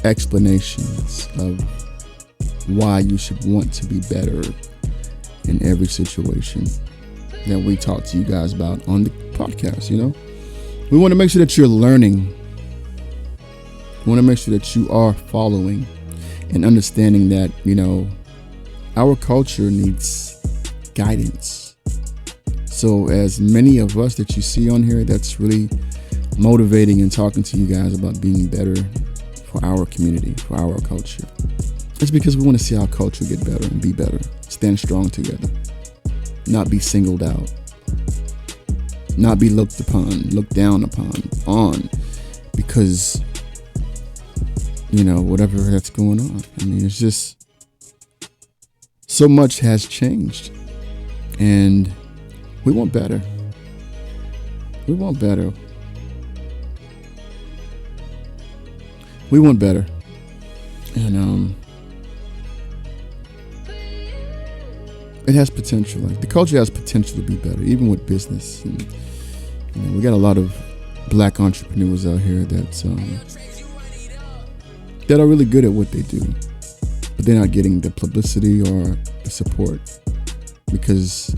explanations of why you should want to be better in every situation that we talk to you guys about on the podcast. We want to make sure that you're learning. We want to make sure that you are following and understanding that, our culture needs guidance. So as many of us that you see on here, that's really motivating and talking to you guys about being better for our community, for our culture. It's because we want to see our culture get better and be better, stand strong together, not be singled out, not be looked down upon, because, whatever that's going on. It's just so much has changed, and we want better. We want better. We want better. And it has potential. Like, the culture has potential to be better, even with business. And we got a lot of black entrepreneurs out here that are really good at what they do, but they're not getting the publicity or the support because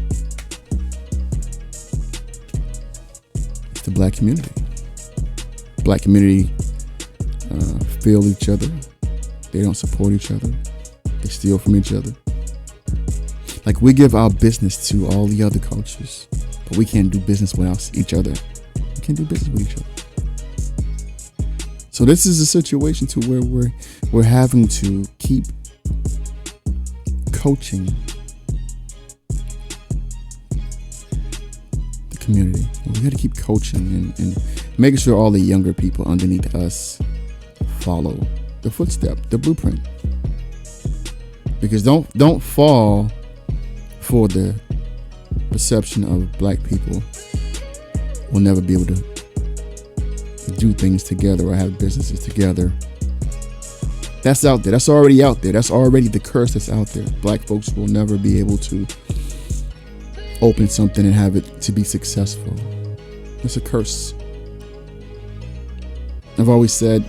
it's the black community. Black community fail each other. They don't support each other. They steal from each other. Like, we give our business to all the other cultures, but we can't do business without each other. We can't do business with each other. So this is a situation to where we're having to keep coaching the community. We got to keep coaching and making sure all the younger people underneath us follow the footstep, the blueprint. Because don't fall for the perception of black people will never be able to do things together or have businesses together. That's out there. That's already out there. That's already the curse that's out there. Black folks will never be able to open something and have it to be successful. It's a curse. I've always said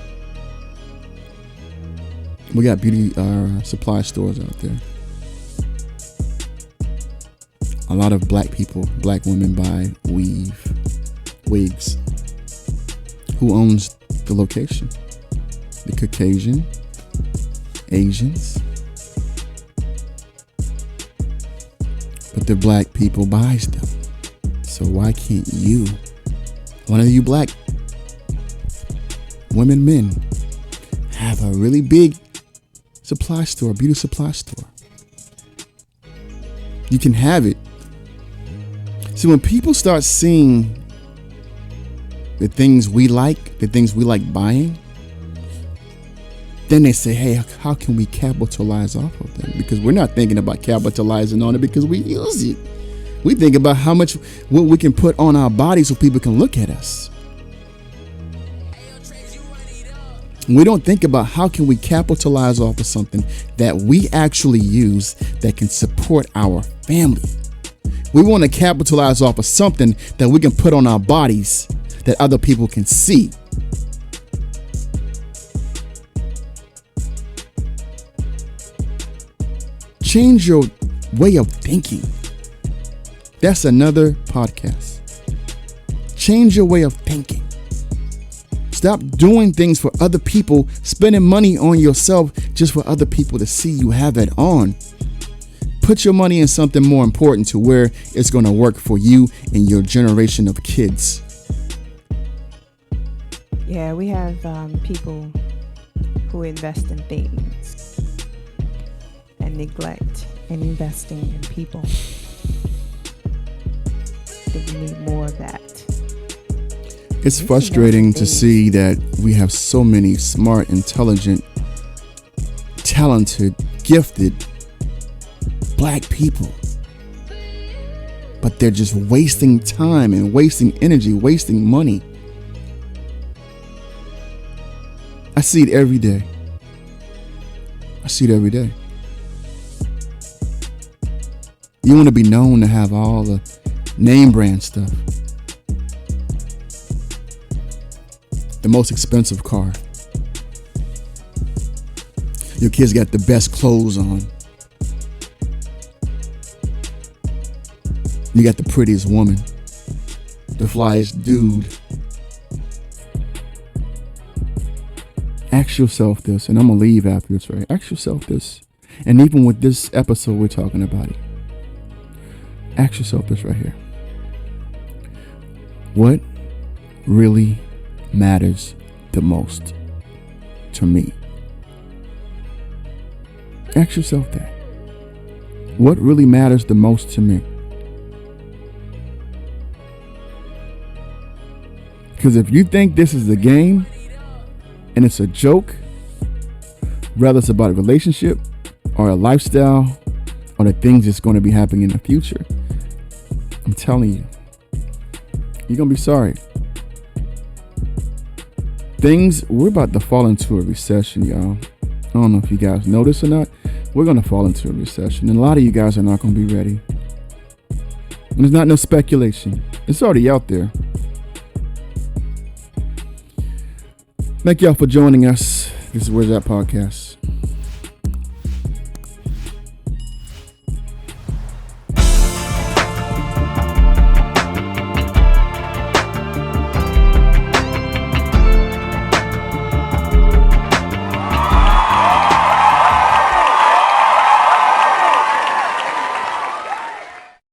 we got beauty supply stores out there. A lot of black people, black women buy wigs. Who owns the location? The Caucasian, Asians. But the black people buys them. So why can't you, one of you black women, men, have a really big supply store, beauty supply store? You can have it. See, when people start seeing the things we like buying, then they say, hey, how can we capitalize off of them? Because we're not thinking about capitalizing on it because we use it. We think about what we can put on our bodies so people can look at us. We don't think about how can we capitalize off of something that we actually use that can support our family. We want to capitalize off of something that we can put on our bodies that other people can see. Change your way of thinking. That's another podcast. Change your way of thinking. Stop doing things for other people, spending money on yourself just for other people to see you have it on. Put your money in something more important to where it's going to work for you and your generation of kids. Yeah, we have people who invest in things and neglect in investing in people. I think we need more of that. It's frustrating to see that we have so many smart, intelligent, talented, gifted black people, but they're just wasting time and wasting energy, wasting money. I see it every day. You want to be known to have all the name brand stuff. the most expensive car. Your kids got the best clothes on. You got the prettiest woman, the flyest dude. Ask yourself this, and I'm going to leave after this, right? Ask yourself this. And even with this episode, we're talking about it. Ask yourself this right here. What really matters the most to me? Ask yourself that. What really matters the most to me? Because if you think this is a game and it's a joke, whether it's about a relationship or a lifestyle or the things that's going to be happening in the future, I'm telling you, you're going to be sorry. We're about to fall into a recession, y'all. I don't know if you guys know this or not. We're going to fall into a recession, and a lot of you guys are not going to be ready. And it's not no speculation. It's already out there. Thank y'all for joining us. This is Where's That Podcast.